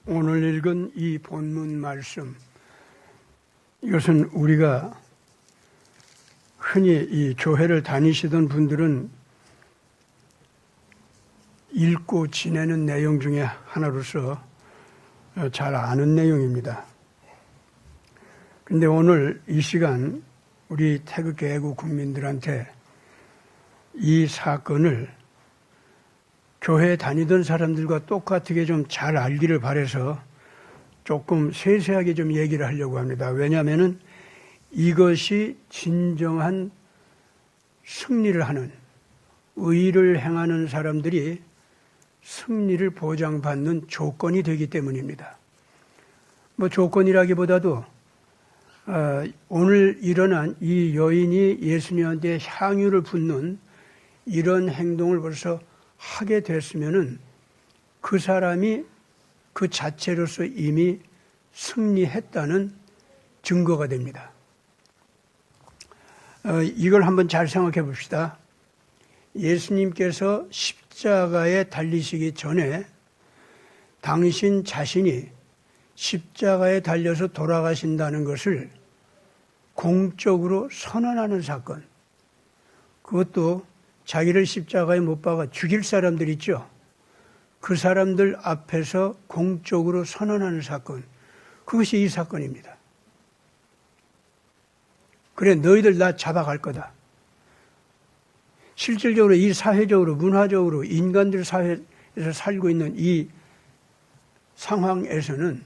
오늘 읽은 이 본문 말씀, 이것은 우리가 흔히 이 교회를 다니시던 분들은 읽고 지내는 내용 중에 하나로서 잘 아는 내용입니다. 그런데 오늘 이 시간 우리 태극기 애국 국민들한테 이 사건을 교회에 다니던 사람들과 똑같게 좀 잘 알기를 바라서 조금 세세하게 좀 얘기를 하려고 합니다. 왜냐하면 이것이 진정한 승리를 하는, 의를 행하는 사람들이 승리를 보장받는 조건이 되기 때문입니다. 뭐 조건이라기보다도 오늘 일어난 이 여인이 예수님한테 향유를 붓는 이런 행동을 벌써 하게 됐으면은 그 사람이 그 자체로서 이미 승리했다는 증거가 됩니다. 이걸 한번 잘 생각해 봅시다. 예수님께서 십자가에 달리시기 전에 당신 자신이 십자가에 달려서 돌아가신다는 것을 공적으로 선언하는 사건, 그것도 자기를 십자가에 못 박아 죽일 사람들 있죠. 그 사람들 앞에서 공적으로 선언하는 사건, 그것이 이 사건입니다. 그래, 너희들 나 잡아갈 거다. 실질적으로 이 사회적으로, 문화적으로 인간들 사회에서 살고 있는 이 상황에서는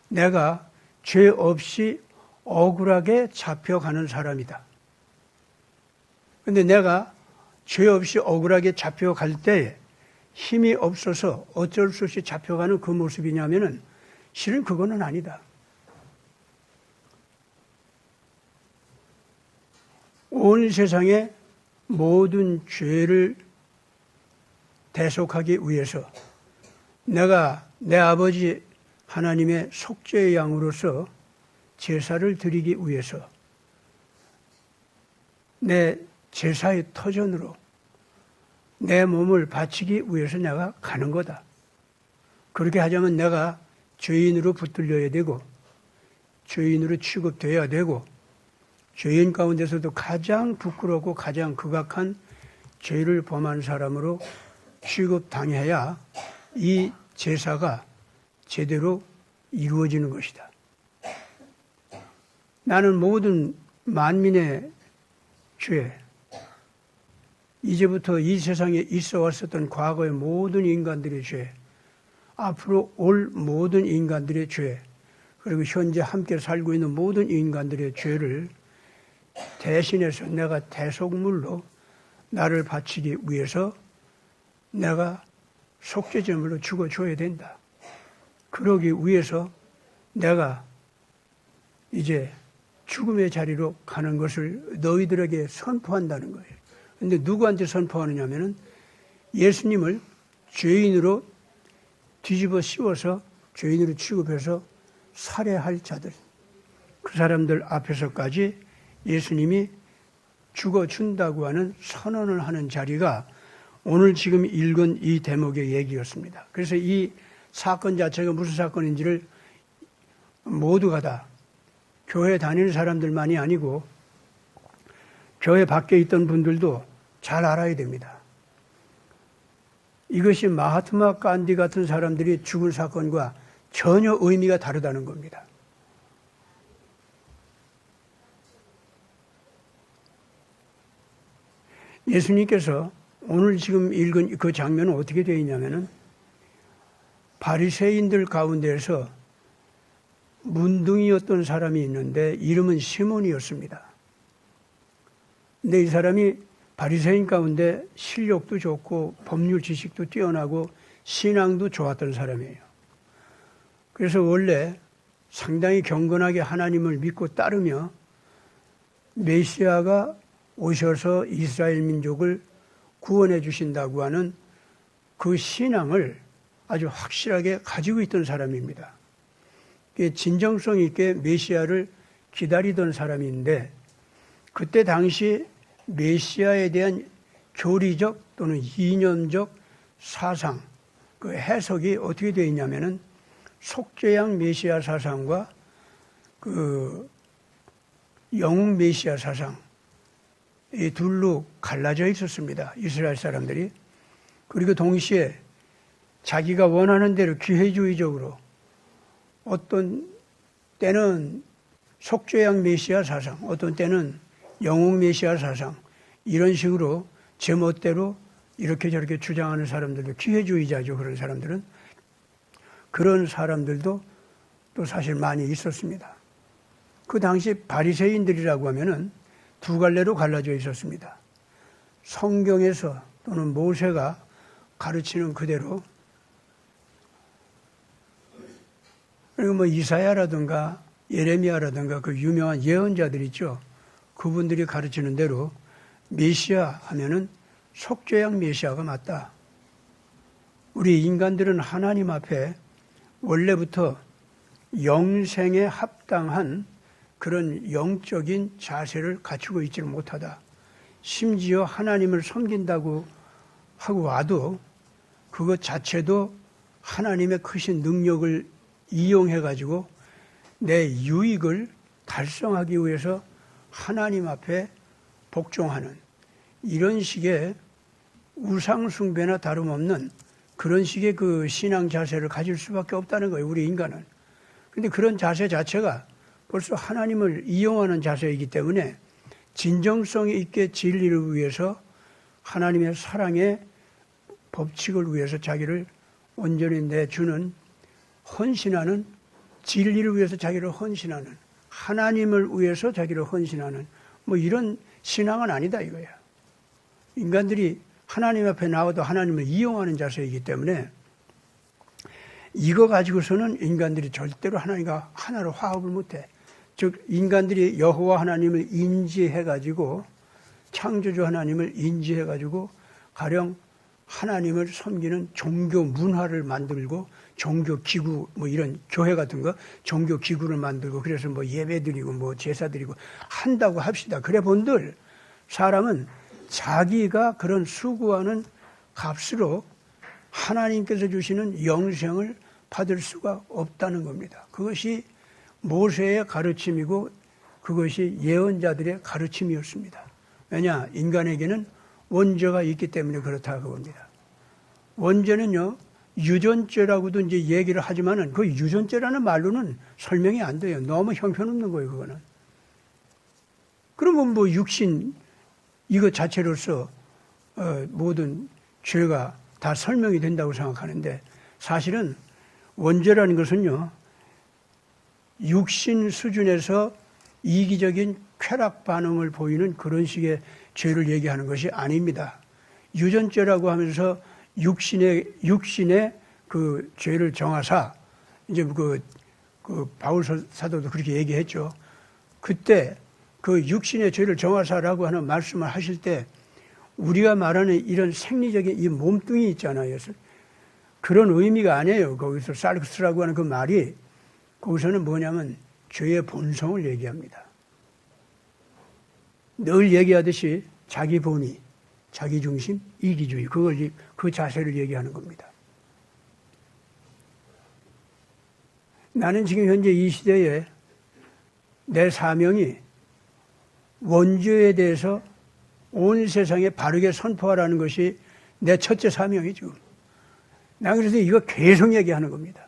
내가 죄 없이 억울하게 잡혀가는 사람이다. 그런데 내가 죄 없이 억울하게 잡혀갈 때 힘이 없어서 어쩔 수 없이 잡혀가는 그 모습이냐면은 실은 그거는 아니다. 온 세상의 모든 죄를 대속하기 위해서 내가 내 아버지 하나님의 속죄의 양으로서 제사를 드리기 위해서 내 제사의 터전으로 내 몸을 바치기 위해서 내가 가는 거다. 그렇게 하자면 내가 죄인으로 붙들려야 되고 죄인으로 취급되어야 되고 죄인 가운데서도 가장 부끄럽고 가장 극악한 죄를 범한 사람으로 취급당해야 이 제사가 제대로 이루어지는 것이다. 나는 모든 만민의 죄, 이제부터 이 세상에 있어 왔었던 과거의 모든 인간들의 죄, 앞으로 올 모든 인간들의 죄, 그리고 현재 함께 살고 있는 모든 인간들의 죄를 대신해서 내가 대속물로 나를 바치기 위해서 내가 속죄제물로 죽어줘야 된다. 그러기 위해서 내가 이제 죽음의 자리로 가는 것을 너희들에게 선포한다는 거예요. 그런데 누구한테 선포하느냐 하면은 예수님을 죄인으로 뒤집어 씌워서 죄인으로 취급해서 살해할 자들, 그 사람들 앞에서까지 예수님이 죽어준다고 하는 선언을 하는 자리가 오늘 지금 읽은 이 대목의 얘기였습니다. 그래서 이 사건 자체가 무슨 사건인지를 모두가 다 교회 다니는 사람들만이 아니고 교회 밖에 있던 분들도 잘 알아야 됩니다. 이것이 마하트마 간디 같은 사람들이 죽은 사건과 전혀 의미가 다르다는 겁니다. 예수님께서 오늘 지금 읽은 그 장면은 어떻게 되어 있냐면은 바리새인들 가운데에서 문둥이였던 사람이 있는데 이름은 시몬이었습니다. 근데 이 사람이 바리새인 가운데 실력도 좋고 법률 지식도 뛰어나고 신앙도 좋았던 사람이에요. 그래서 원래 상당히 경건하게 하나님을 믿고 따르며 메시아가 오셔서 이스라엘 민족을 구원해 주신다고 하는 그 신앙을 아주 확실하게 가지고 있던 사람입니다. 진정성 있게 메시아를 기다리던 사람인데 그때 당시 메시아에 대한 교리적 또는 이념적 사상, 그 해석이 어떻게 되어 있냐면은 속죄양 메시아 사상과 그 영웅 메시아 사상, 이 둘로 갈라져 있었습니다. 이스라엘 사람들이. 그리고 동시에 자기가 원하는 대로 기회주의적으로 어떤 때는 속죄양 메시아 사상, 어떤 때는 영웅 메시아 사상, 이런 식으로 제멋대로 이렇게 저렇게 주장하는 사람들도 기회주의자죠. 그런 사람들은. 그런 사람들도 또 사실 많이 있었습니다. 그 당시 바리새인들이라고 하면은 두 갈래로 갈라져 있었습니다. 성경에서 또는 모세가 가르치는 그대로, 그리고 뭐 이사야라든가 예레미야라든가 그 유명한 예언자들 있죠. 그분들이 가르치는 대로 메시아 하면은 속죄양 메시아가 맞다. 우리 인간들은 하나님 앞에 원래부터 영생에 합당한 그런 영적인 자세를 갖추고 있지는 못하다. 심지어 하나님을 섬긴다고 하고 와도 그것 자체도 하나님의 크신 능력을 이용해가지고 내 유익을 달성하기 위해서 하나님 앞에 복종하는 이런 식의 우상숭배나 다름없는 그런 식의 그 신앙 자세를 가질 수밖에 없다는 거예요, 우리 인간은. 그런데 그런 자세 자체가 벌써 하나님을 이용하는 자세이기 때문에 진정성 있게 진리를 위해서 하나님의 사랑의 법칙을 위해서 자기를 온전히 내주는 헌신하는, 진리를 위해서 자기를 헌신하는, 하나님을 위해서 자기를 헌신하는 뭐 이런 신앙은 아니다 이거야. 인간들이 하나님 앞에 나와도 하나님을 이용하는 자세이기 때문에 이거 가지고서는 인간들이 절대로 하나님과 하나로 화합을 못해. 즉 인간들이 여호와 하나님을 인지해가지고, 창조주 하나님을 인지해가지고 가령 하나님을 섬기는 종교 문화를 만들고 종교 기구, 뭐 이런 교회 같은 거 종교 기구를 만들고 그래서 뭐 예배 드리고 뭐 제사 드리고 한다고 합시다. 그래 본들 사람은 자기가 그런 수고하는 값으로 하나님께서 주시는 영생을 받을 수가 없다는 겁니다. 그것이 모세의 가르침이고 그것이 예언자들의 가르침이었습니다. 왜냐? 인간에게는 원죄가 있기 때문에 그렇다고 봅니다. 원죄는요, 유전죄라고도 이제 얘기를 하지만은 그 유전죄라는 말로는 설명이 안 돼요. 너무 형편없는 거예요, 그거는. 그러면 뭐 육신, 이것 자체로서 모든 죄가 다 설명이 된다고 생각하는데 사실은 원죄라는 것은요, 육신 수준에서 이기적인 쾌락 반응을 보이는 그런 식의 죄를 얘기하는 것이 아닙니다. 유전죄라고 하면서 육신의 그 죄를 정하사, 이제 그 바울 사도도 그렇게 얘기했죠. 그때 그 육신의 죄를 정하사라고 하는 말씀을 하실 때 우리가 말하는 이런 생리적인 이 몸뚱이 있잖아요. 그런 의미가 아니에요. 거기서 살크스라고 하는 그 말이 거기서는 뭐냐면 죄의 본성을 얘기합니다. 늘 얘기하듯이 자기 본의, 자기 중심, 이기주의, 그 자세를 얘기하는 겁니다. 나는 지금 현재 이 시대에 내 사명이 원죄에 대해서 온 세상에 바르게 선포하라는 것이 내 첫째 사명이죠. 나 그래서 이거 계속 얘기하는 겁니다.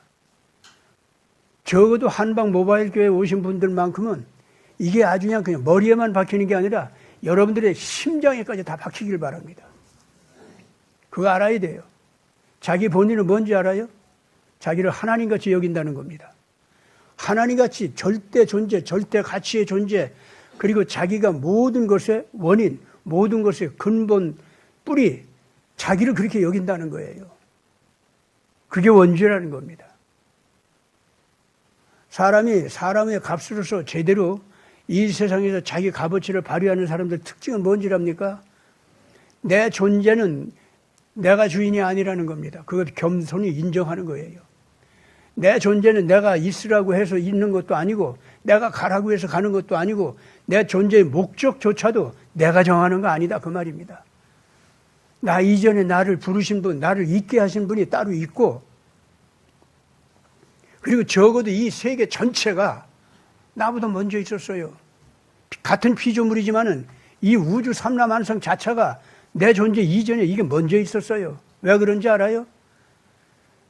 적어도 한방 모바일 교회에 오신 분들만큼은 이게 아주 그냥 머리에만 박히는 게 아니라 여러분들의 심장에까지 다 박히길 바랍니다. 그거 알아야 돼요. 자기 본인은 뭔지 알아요? 자기를 하나님같이 여긴다는 겁니다. 하나님같이 절대 존재, 절대 가치의 존재, 그리고 자기가 모든 것의 원인, 모든 것의 근본, 뿌리, 자기를 그렇게 여긴다는 거예요. 그게 원죄라는 겁니다. 사람이 사람의 값으로서 제대로 이 세상에서 자기 값어치를 발휘하는 사람들 특징은 뭔지랍니까? 내 존재는 내가 주인이 아니라는 겁니다. 그걸 겸손히 인정하는 거예요. 내 존재는 내가 있으라고 해서 있는 것도 아니고 내가 가라고 해서 가는 것도 아니고 내 존재의 목적조차도 내가 정하는 거 아니다 그 말입니다. 나 이전에 나를 부르신 분, 나를 있게 하신 분이 따로 있고 그리고 적어도 이 세계 전체가 나보다 먼저 있었어요. 같은 피조물이지만은 이 우주 삼라만성 자체가 내 존재 이전에 이게 먼저 있었어요. 왜 그런지 알아요?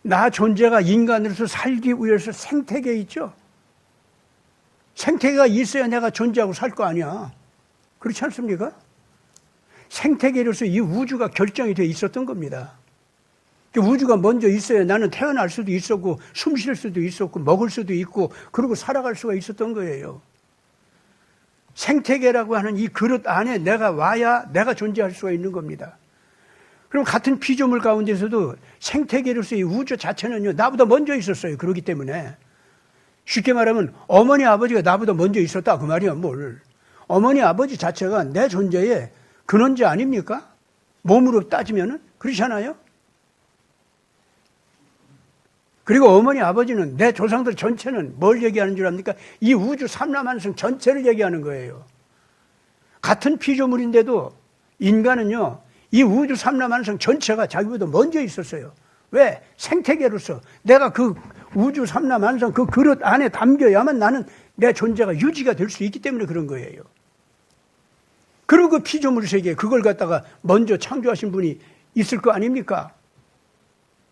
나 존재가 인간으로서 살기 위해서 생태계에 있죠. 생태계가 있어야 내가 존재하고 살 거 아니야. 그렇지 않습니까? 생태계로서 이 우주가 결정이 되어 있었던 겁니다. 우주가 먼저 있어야 나는 태어날 수도 있었고 숨 쉴 수도 있었고 먹을 수도 있고 그리고 살아갈 수가 있었던 거예요. 생태계라고 하는 이 그릇 안에 내가 와야 내가 존재할 수가 있는 겁니다. 그럼 같은 피조물 가운데서도 생태계로서의 우주 자체는요, 나보다 먼저 있었어요. 그렇기 때문에. 쉽게 말하면 어머니 아버지가 나보다 먼저 있었다 그 말이야. 뭘. 어머니 아버지 자체가 내 존재의 근원자 아닙니까? 몸으로 따지면은 그렇잖아요. 그리고 어머니 아버지는 내 조상들 전체는 뭘 얘기하는 줄 압니까? 이 우주 삼라만성 전체를 얘기하는 거예요. 같은 피조물인데도 인간은요, 이 우주 삼라만성 전체가 자기보다 먼저 있었어요. 왜? 생태계로서 내가 그 우주 삼라만성 그 그릇 안에 담겨야만 나는 내 존재가 유지가 될 수 있기 때문에 그런 거예요. 그리고 그 피조물 세계에 그걸 갖다가 먼저 창조하신 분이 있을 거 아닙니까?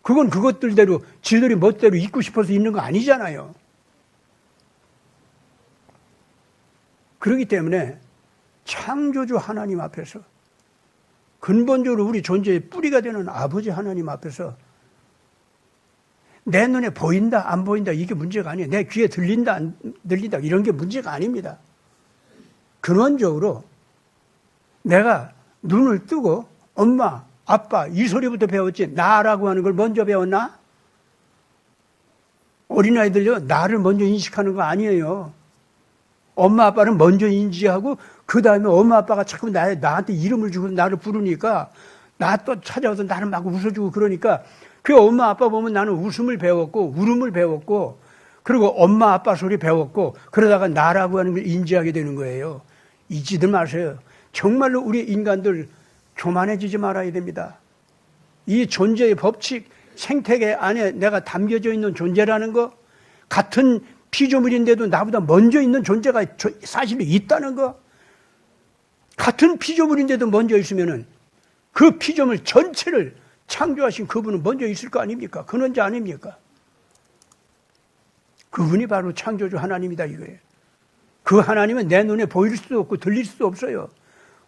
그건 그것들대로 지들이 멋대로 있고 싶어서 있는 거 아니잖아요. 그렇기 때문에 창조주 하나님 앞에서 근본적으로 우리 존재의 뿌리가 되는 아버지 하나님 앞에서 내 눈에 보인다 안 보인다 이게 문제가 아니에요. 내 귀에 들린다 안 들린다 이런 게 문제가 아닙니다. 근원적으로 내가 눈을 뜨고 엄마 아빠 이 소리부터 배웠지 나라고 하는 걸 먼저 배웠나? 어린아이들요 나를 먼저 인식하는 거 아니에요. 엄마 아빠는 먼저 인지하고 그 다음에 엄마 아빠가 자꾸 나한테 이름을 주고 나를 부르니까 나 또 찾아와서 나를 막 웃어주고 그러니까 그 엄마 아빠 보면 나는 웃음을 배웠고 울음을 배웠고 그리고 엄마 아빠 소리 배웠고 그러다가 나라고 하는 걸 인지하게 되는 거예요. 잊지들 마세요. 정말로 우리 인간들 교만해지지 말아야 됩니다. 이 존재의 법칙, 생태계 안에 내가 담겨져 있는 존재라는 거, 같은 피조물인데도 나보다 먼저 있는 존재가 사실로 있다는 거, 같은 피조물인데도 먼저 있으면은 그 피조물 전체를 창조하신 그분은 먼저 있을 거 아닙니까? 근원자 아닙니까? 그분이 바로 창조주 하나님이다 이거예요. 그 하나님은 내 눈에 보일 수도 없고 들릴 수도 없어요.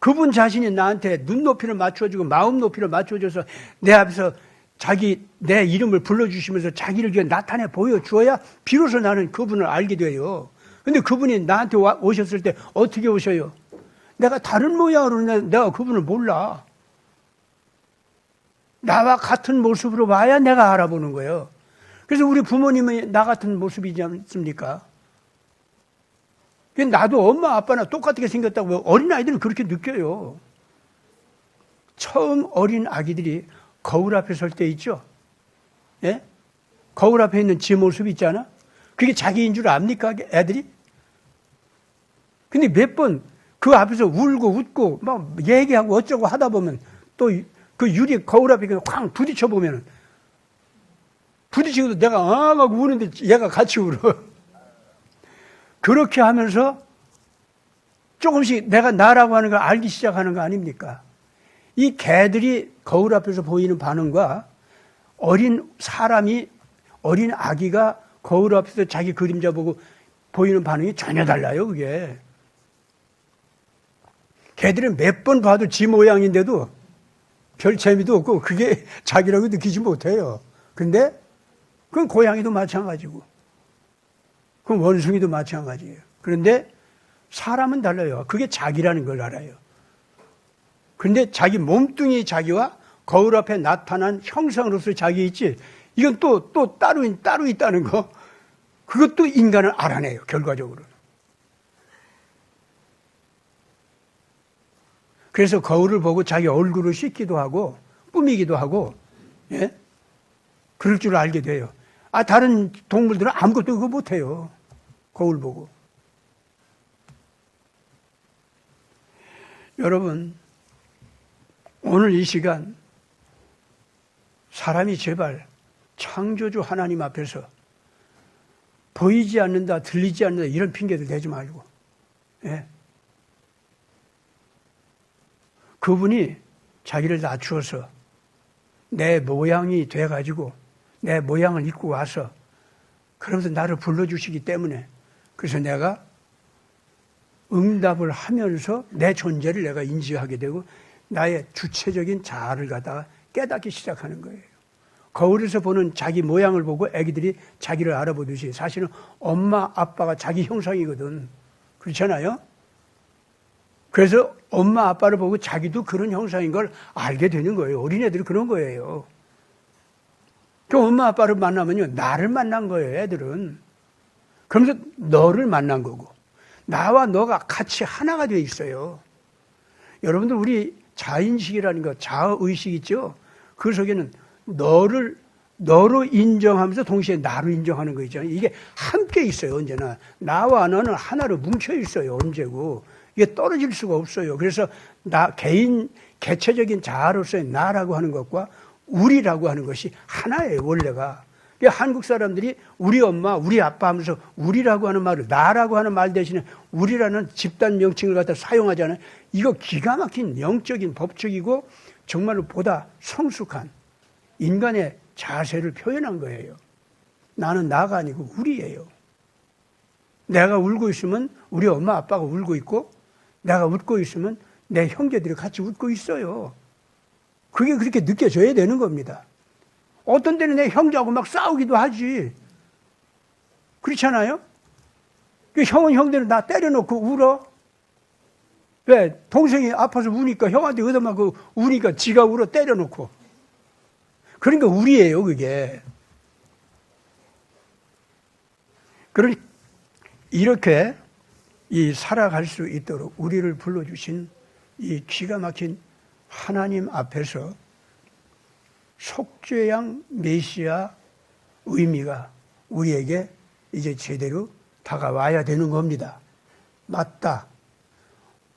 그분 자신이 나한테 눈높이를 맞춰주고 마음 높이를 맞춰줘서 내 앞에서 내 이름을 불러주시면서 자기를 위해 나타내 보여주어야 비로소 나는 그분을 알게 돼요. 근데 그분이 나한테 오셨을 때 어떻게 오셔요? 내가 다른 모양으로 내가 그분을 몰라. 나와 같은 모습으로 와야 내가 알아보는 거예요. 그래서 우리 부모님이 나 같은 모습이지 않습니까? 나도 엄마 아빠나 똑같게 생겼다고 어린아이들은 그렇게 느껴요. 처음 어린 아기들이 거울 앞에 설 때 있죠? 예? 거울 앞에 있는 지 모습 있잖아? 그게 자기인 줄 압니까? 애들이? 근데 몇 번 그 앞에서 울고 웃고 막 얘기하고 어쩌고 하다 보면 또 그 유리 거울 앞에 확 부딪혀 보면 부딪히고도 내가 막 우는데 얘가 같이 울어. 그렇게 하면서 조금씩 내가 나라고 하는 걸 알기 시작하는 거 아닙니까? 이 개들이 거울 앞에서 보이는 반응과 어린 아기가 거울 앞에서 자기 그림자 보고 보이는 반응이 전혀 달라요, 그게. 개들은 몇 번 봐도 지 모양인데도 별 재미도 없고 그게 자기라고 느끼지 못해요. 근데 그건 고양이도 마찬가지고 그건 원숭이도 마찬가지예요. 그런데 사람은 달라요. 그게 자기라는 걸 알아요. 그런데 자기 몸뚱이 자기와 거울 앞에 나타난 형상으로서 자기 있지, 이건 또 따로 있다는 거, 그것도 인간을 알아내요, 결과적으로. 그래서 거울을 보고 자기 얼굴을 씻기도 하고, 꾸미기도 하고, 예? 그럴 줄 알게 돼요. 다른 동물들은 아무것도 그거 못해요. 거울 보고. 여러분, 오늘 이 시간 사람이 제발 창조주 하나님 앞에서 보이지 않는다, 들리지 않는다 이런 핑계들 대지 말고. 예. 그분이 자기를 낮추어서 내 모양이 돼가지고 내 모양을 입고 와서 그러면서 나를 불러주시기 때문에 그래서 내가 응답을 하면서 내 존재를 내가 인지하게 되고 나의 주체적인 자아를 갖다가 깨닫기 시작하는 거예요. 거울에서 보는 자기 모양을 보고 애기들이 자기를 알아보듯이 사실은 엄마, 아빠가 자기 형상이거든. 그렇잖아요? 그래서 엄마, 아빠를 보고 자기도 그런 형상인 걸 알게 되는 거예요. 어린애들이 그런 거예요. 그 엄마, 아빠를 만나면요, 나를 만난 거예요, 애들은. 그러면서 너를 만난 거고, 나와 너가 같이 하나가 되어 있어요. 여러분들, 우리 자인식이라는 거, 자아의식 있죠? 그 속에는 너로 인정하면서 동시에 나로 인정하는 거 있잖아요. 이게 함께 있어요, 언제나. 나와 너는 하나로 뭉쳐 있어요, 언제고. 이게 떨어질 수가 없어요. 그래서 개체적인 자아로서의 나라고 하는 것과 우리라고 하는 것이 하나예요, 원래가. 한국 사람들이 우리 엄마, 우리 아빠 하면서 우리라고 하는 말을, 나라고 하는 말 대신에 우리라는 집단 명칭을 갖다 사용하잖아요. 이거 기가 막힌 영적인 법칙이고 정말로 보다 성숙한 인간의 자세를 표현한 거예요. 나는 나가 아니고 우리예요. 내가 울고 있으면 우리 엄마 아빠가 울고 있고 내가 웃고 있으면 내 형제들이 같이 웃고 있어요. 그게 그렇게 느껴져야 되는 겁니다. 어떤 때는 내 형제하고 막 싸우기도 하지. 그렇잖아요? 형은 형들은 나 때려놓고 울어. 왜? 동생이 아파서 우니까 형한테 얻어맞고 우니까 지가 울어 때려놓고. 그러니까 우리예요, 그게. 그러니 이렇게 살아갈 수 있도록 우리를 불러주신 이 기가 막힌 하나님 앞에서 속죄양 메시아 의미가 우리에게 이제 제대로 다가와야 되는 겁니다. 맞다.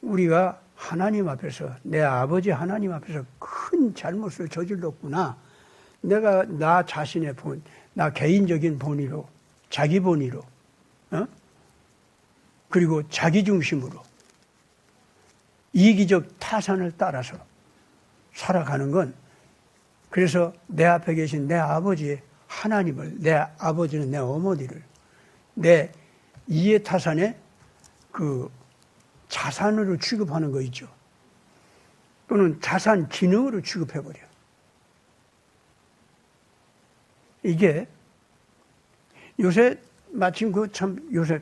우리가 하나님 앞에서, 내 아버지 하나님 앞에서 큰 잘못을 저질렀구나. 내가 나 자신의 나 개인적인 본의로, 자기 본의로, 그리고 자기 중심으로 이기적 타산을 따라서 살아가는 건, 그래서 내 앞에 계신 내 아버지 하나님을, 내 아버지는 내 어머니를 내 이해타산의 그 자산으로 취급하는 거 있죠. 또는 자산 기능으로 취급해버려. 이게 요새 마침 요새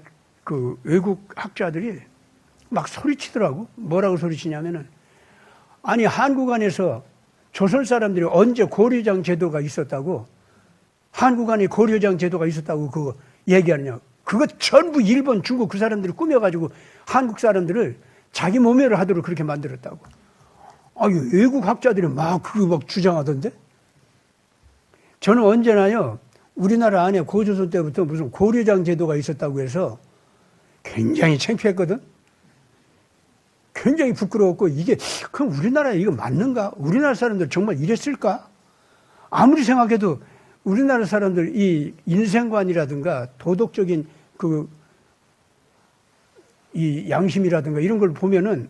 외국 학자들이 막 소리치더라고. 뭐라고 소리치냐면은, 아니, 한국 안에서 조선 사람들이 언제 고려장 제도가 있었다고, 한국 안에 고려장 제도가 있었다고 그거 얘기하느냐. 그거 전부 일본, 중국 그 사람들이 꾸며가지고 한국 사람들을 자기 모멸을 하도록 그렇게 만들었다고. 아유, 외국 학자들이 그거 막 주장하던데? 저는 언제나요, 우리나라 안에 고조선 때부터 무슨 고려장 제도가 있었다고 해서 굉장히 창피했거든? 굉장히 부끄러웠고, 이게, 그럼 우리나라에 이거 맞는가? 우리나라 사람들 정말 이랬을까? 아무리 생각해도 우리나라 사람들 이 인생관이라든가 도덕적인 이 양심이라든가 이런 걸 보면은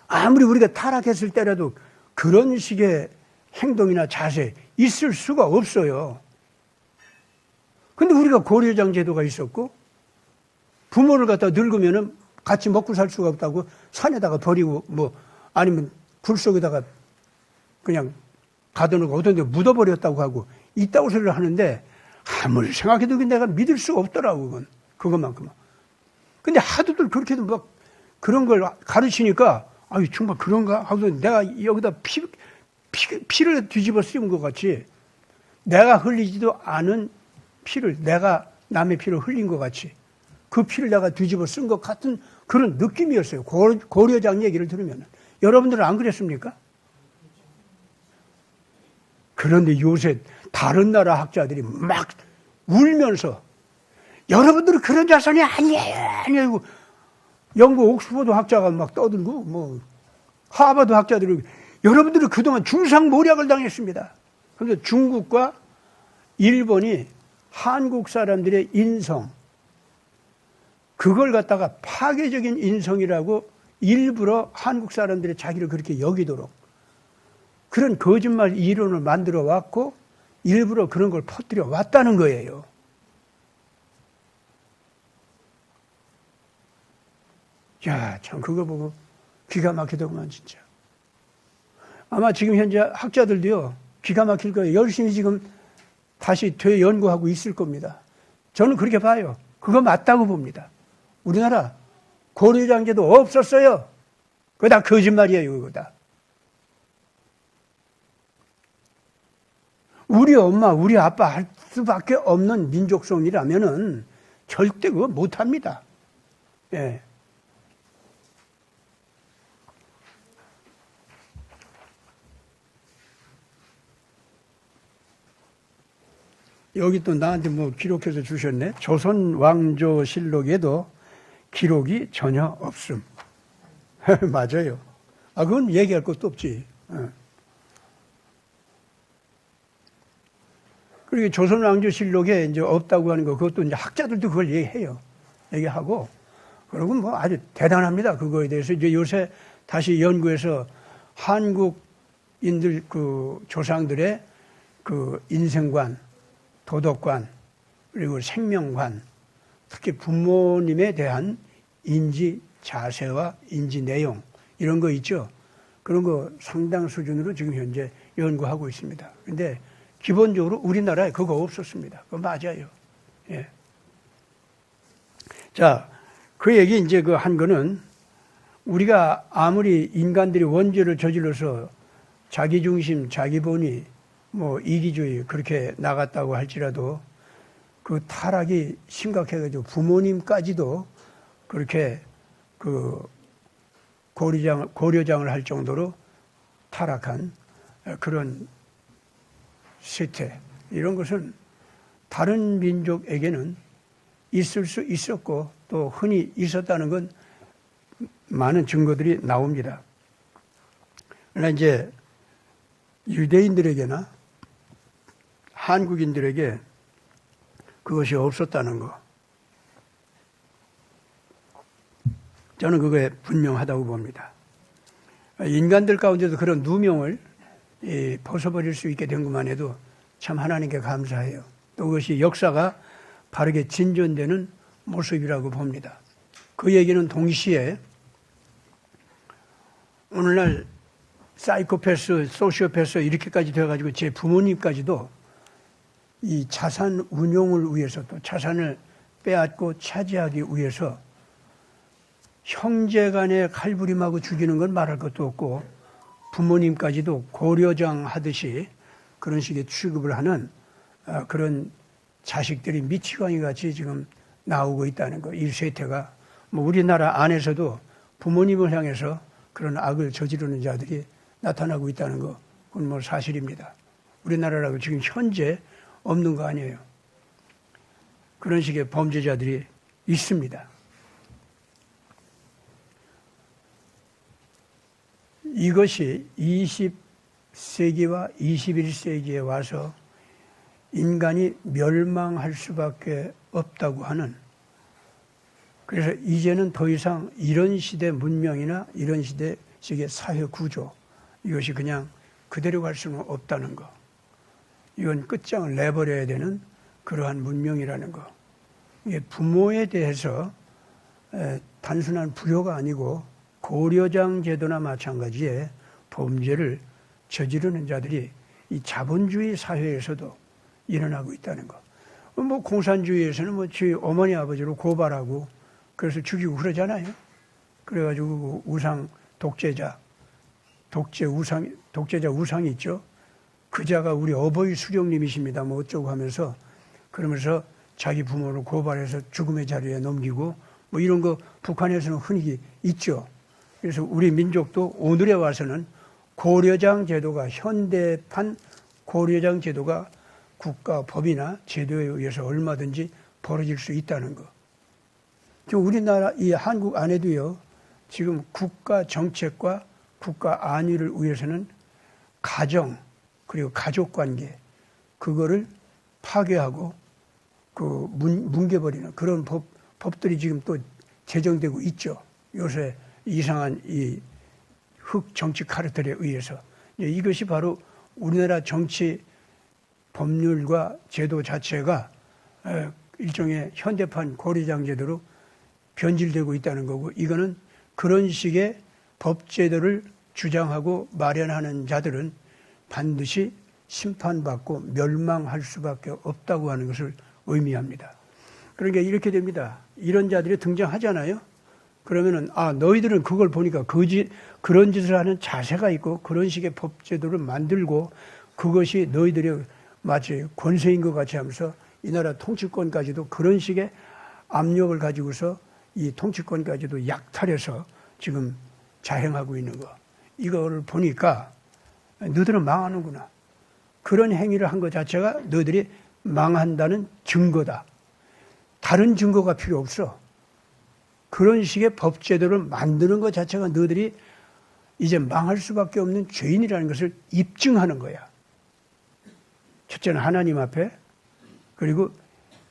아무리 우리가 타락했을 때라도 그런 식의 행동이나 자세 있을 수가 없어요. 근데 우리가 고려장 제도가 있었고, 부모를 갖다 늙으면은 같이 먹고 살 수가 없다고 산에다가 버리고, 아니면 굴 속에다가 그냥 가둬놓고 어떤 데 묻어버렸다고 하고, 있다고 소리를 하는데, 아무리 생각해도 내가 믿을 수가 없더라고, 그것만큼은. 근데 하도들 그렇게도 막 그런 걸 가르치니까, 아유, 정말 그런가? 하고 내가 여기다 피를 뒤집어 쓰는 것 같이, 내가 흘리지도 않은 피를, 내가 남의 피를 흘린 것 같이, 그 피를 내가 뒤집어 쓴 것 같은 그런 느낌이었어요. 고려장 얘기를 들으면. 여러분들은 안 그랬습니까? 그런데 요새 다른 나라 학자들이 막 울면서 여러분들은 그런 자손이 아니에요. 영국 옥스퍼드 학자가 막 떠들고, 하버드 학자들이 여러분들은 그동안 중상모략을 당했습니다. 그런데 중국과 일본이 한국 사람들의 인성, 그걸 갖다가 파괴적인 인성이라고 일부러 한국 사람들이 자기를 그렇게 여기도록 그런 거짓말 이론을 만들어 왔고 일부러 그런 걸 퍼뜨려 왔다는 거예요. 야, 참 그거 보고 기가 막히더구만 진짜. 아마 지금 현재 학자들도요 기가 막힐 거예요. 열심히 지금 다시 되연구하고 있을 겁니다. 저는 그렇게 봐요. 그거 맞다고 봅니다. 우리나라 고려장제도 없었어요. 그거 다 거짓말이에요. 그거 다. 우리 엄마, 우리 아빠 할 수밖에 없는 민족성이라면은 절대 그거 못합니다. 예. 여기 또 나한테 뭐 기록해서 주셨네. 조선 왕조실록에도 기록이 전혀 없음. 맞아요. 아, 그건 얘기할 것도 없지. 그리고 조선 왕조실록에 이제 없다고 하는 거, 그것도 이제 학자들도 그걸 얘기해요. 얘기하고. 그리고 뭐 아주 대단합니다. 그거에 대해서 이제 요새 다시 연구해서 한국인들 그 조상들의 그 인생관, 도덕관, 그리고 생명관, 특히 부모님에 대한 인지 자세와 인지 내용, 이런 거 있죠. 그런 거 상당 수준으로 지금 현재 연구하고 있습니다. 근데 기본적으로 우리나라에 그거 없었습니다. 그거 맞아요. 예. 자, 그 얘기 이제 그 한 거는 우리가 아무리 인간들이 원죄를 저질러서 자기중심, 자기본위, 뭐 이기주의 그렇게 나갔다고 할지라도 그 타락이 심각해가지고 부모님까지도 그렇게 그 고려장을 할 정도로 타락한 그런 세태, 이런 것은 다른 민족에게는 있을 수 있었고 또 흔히 있었다는 건 많은 증거들이 나옵니다. 그러나 이제 유대인들에게나 한국인들에게 그것이 없었다는 거, 저는 그거에 분명하다고 봅니다. 인간들 가운데도 그런 누명을 벗어버릴 수 있게 된 것만 해도 참 하나님께 감사해요. 또 그것이 역사가 바르게 진전되는 모습이라고 봅니다. 그 얘기는 동시에 오늘날 사이코패스, 소시오패스 이렇게까지 되어가지고 제 부모님까지도 이 자산 운용을 위해서 또 자산을 빼앗고 차지하기 위해서 형제간에 칼부림하고 죽이는 건 말할 것도 없고 부모님까지도 고려장 하듯이 그런 식의 취급을 하는 그런 자식들이 미치광이 같이 지금 나오고 있다는 거. 이 세태가 뭐 우리나라 안에서도 부모님을 향해서 그런 악을 저지르는 자들이 나타나고 있다는 거, 그건 뭐 사실입니다. 우리나라라고 지금 현재 없는 거 아니에요. 그런 식의 범죄자들이 있습니다. 이것이 20세기와 21세기에 와서 인간이 멸망할 수밖에 없다고 하는, 그래서 이제는 더 이상 이런 시대 문명이나 이런 시대식의 사회 구조, 이것이 그냥 그대로 갈 수는 없다는 거. 이건 끝장을 내버려야 되는 그러한 문명이라는 거. 이게 부모에 대해서 단순한 불효가 아니고 고려장 제도나 마찬가지에 범죄를 저지르는 자들이 이 자본주의 사회에서도 일어나고 있다는 거. 뭐 공산주의에서는 뭐 지 어머니 아버지로 고발하고 그래서 죽이고 그러잖아요. 그래가지고 우상 독재자 우상이 있죠. 그자가 우리 어버이 수령님이십니다. 뭐 어쩌고 하면서 그러면서 자기 부모를 고발해서 죽음의 자리에 넘기고 뭐 이런 거 북한에서는 흔히 있죠. 그래서 우리 민족도 오늘에 와서는 고려장 제도가, 현대판 고려장 제도가 국가 법이나 제도에 의해서 얼마든지 벌어질 수 있다는 거. 지금 우리나라 이 한국 안에도요, 지금 국가 정책과 국가 안위를 위해서는 가정 그리고 가족 관계, 그거를 파괴하고 뭉개버리는 그런 법들이 지금 또 제정되고 있죠. 요새 이상한 이 흑 정치 카르텔에 의해서. 이것이 바로 우리나라 정치 법률과 제도 자체가 일종의 현대판 고려장 제도로 변질되고 있다는 거고, 이거는 그런 식의 법제도를 주장하고 마련하는 자들은 반드시 심판받고 멸망할 수밖에 없다고 하는 것을 의미합니다. 그러니까 이렇게 됩니다. 이런 자들이 등장하잖아요. 그러면은 너희들은 그걸 보니까 그런 짓을 하는 자세가 있고 그런 식의 법제도를 만들고 그것이 너희들의 마치 권세인 것 같이 하면서 이 나라 통치권까지도 그런 식의 압력을 가지고서 이 통치권까지도 약탈해서 지금 자행하고 있는 거. 이걸 보니까 너희들은 망하는구나. 그런 행위를 한 것 자체가 너희들이 망한다는 증거다. 다른 증거가 필요 없어. 그런 식의 법제도를 만드는 것 자체가 너희들이 이제 망할 수밖에 없는 죄인이라는 것을 입증하는 거야. 첫째는 하나님 앞에, 그리고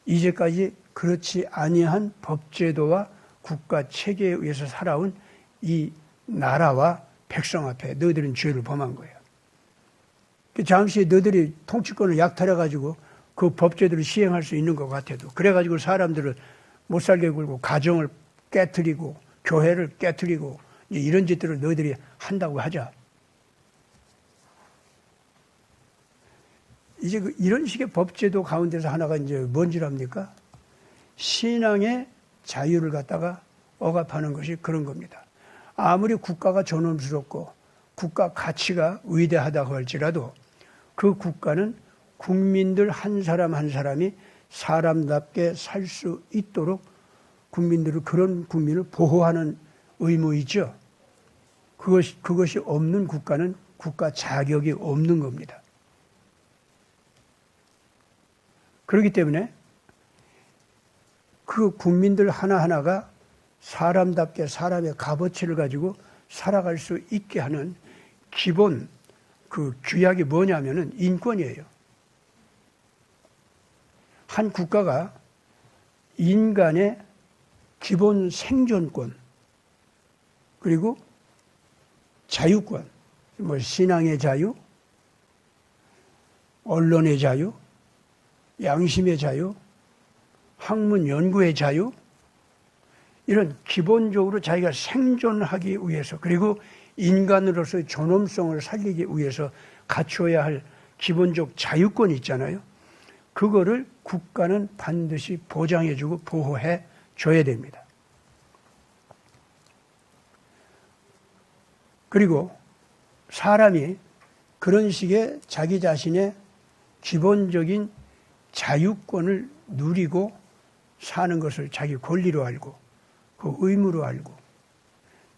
이제까지 그렇지 아니한 법제도와 국가 체계에 의해서 살아온 이 나라와 백성 앞에 너희들은 죄를 범한 거야. 잠시 너희들이 통치권을 약탈해가지고 그 법제도를 시행할 수 있는 것 같아도, 그래가지고 사람들을 못 살게 굴고 가정을 깨트리고 교회를 깨트리고 이런 짓들을 너희들이 한다고 하자. 이제 이런 식의 법제도 가운데서 하나가 이제 뭔지 압니까? 신앙의 자유를 갖다가 억압하는 것이 그런 겁니다. 아무리 국가가 존엄스럽고 국가 가치가 위대하다고 할지라도 그 국가는 국민들 한 사람 한 사람이 사람답게 살 수 있도록 그런 국민을 보호하는 의무이죠. 그것이 없는 국가는 국가 자격이 없는 겁니다. 그렇기 때문에 그 국민들 하나하나가 사람답게 사람의 값어치를 가지고 살아갈 수 있게 하는 기본 그 규약이 뭐냐면은 인권이에요. 한 국가가 인간의 기본 생존권, 그리고 자유권, 신앙의 자유, 언론의 자유, 양심의 자유, 학문 연구의 자유, 이런 기본적으로 자기가 생존하기 위해서, 그리고 인간으로서의 존엄성을 살리기 위해서 갖추어야 할 기본적 자유권이 있잖아요. 그거를 국가는 반드시 보장해주고 보호해줘야 됩니다. 그리고 사람이 그런 식의 자기 자신의 기본적인 자유권을 누리고 사는 것을 자기 권리로 알고 그 의무로 알고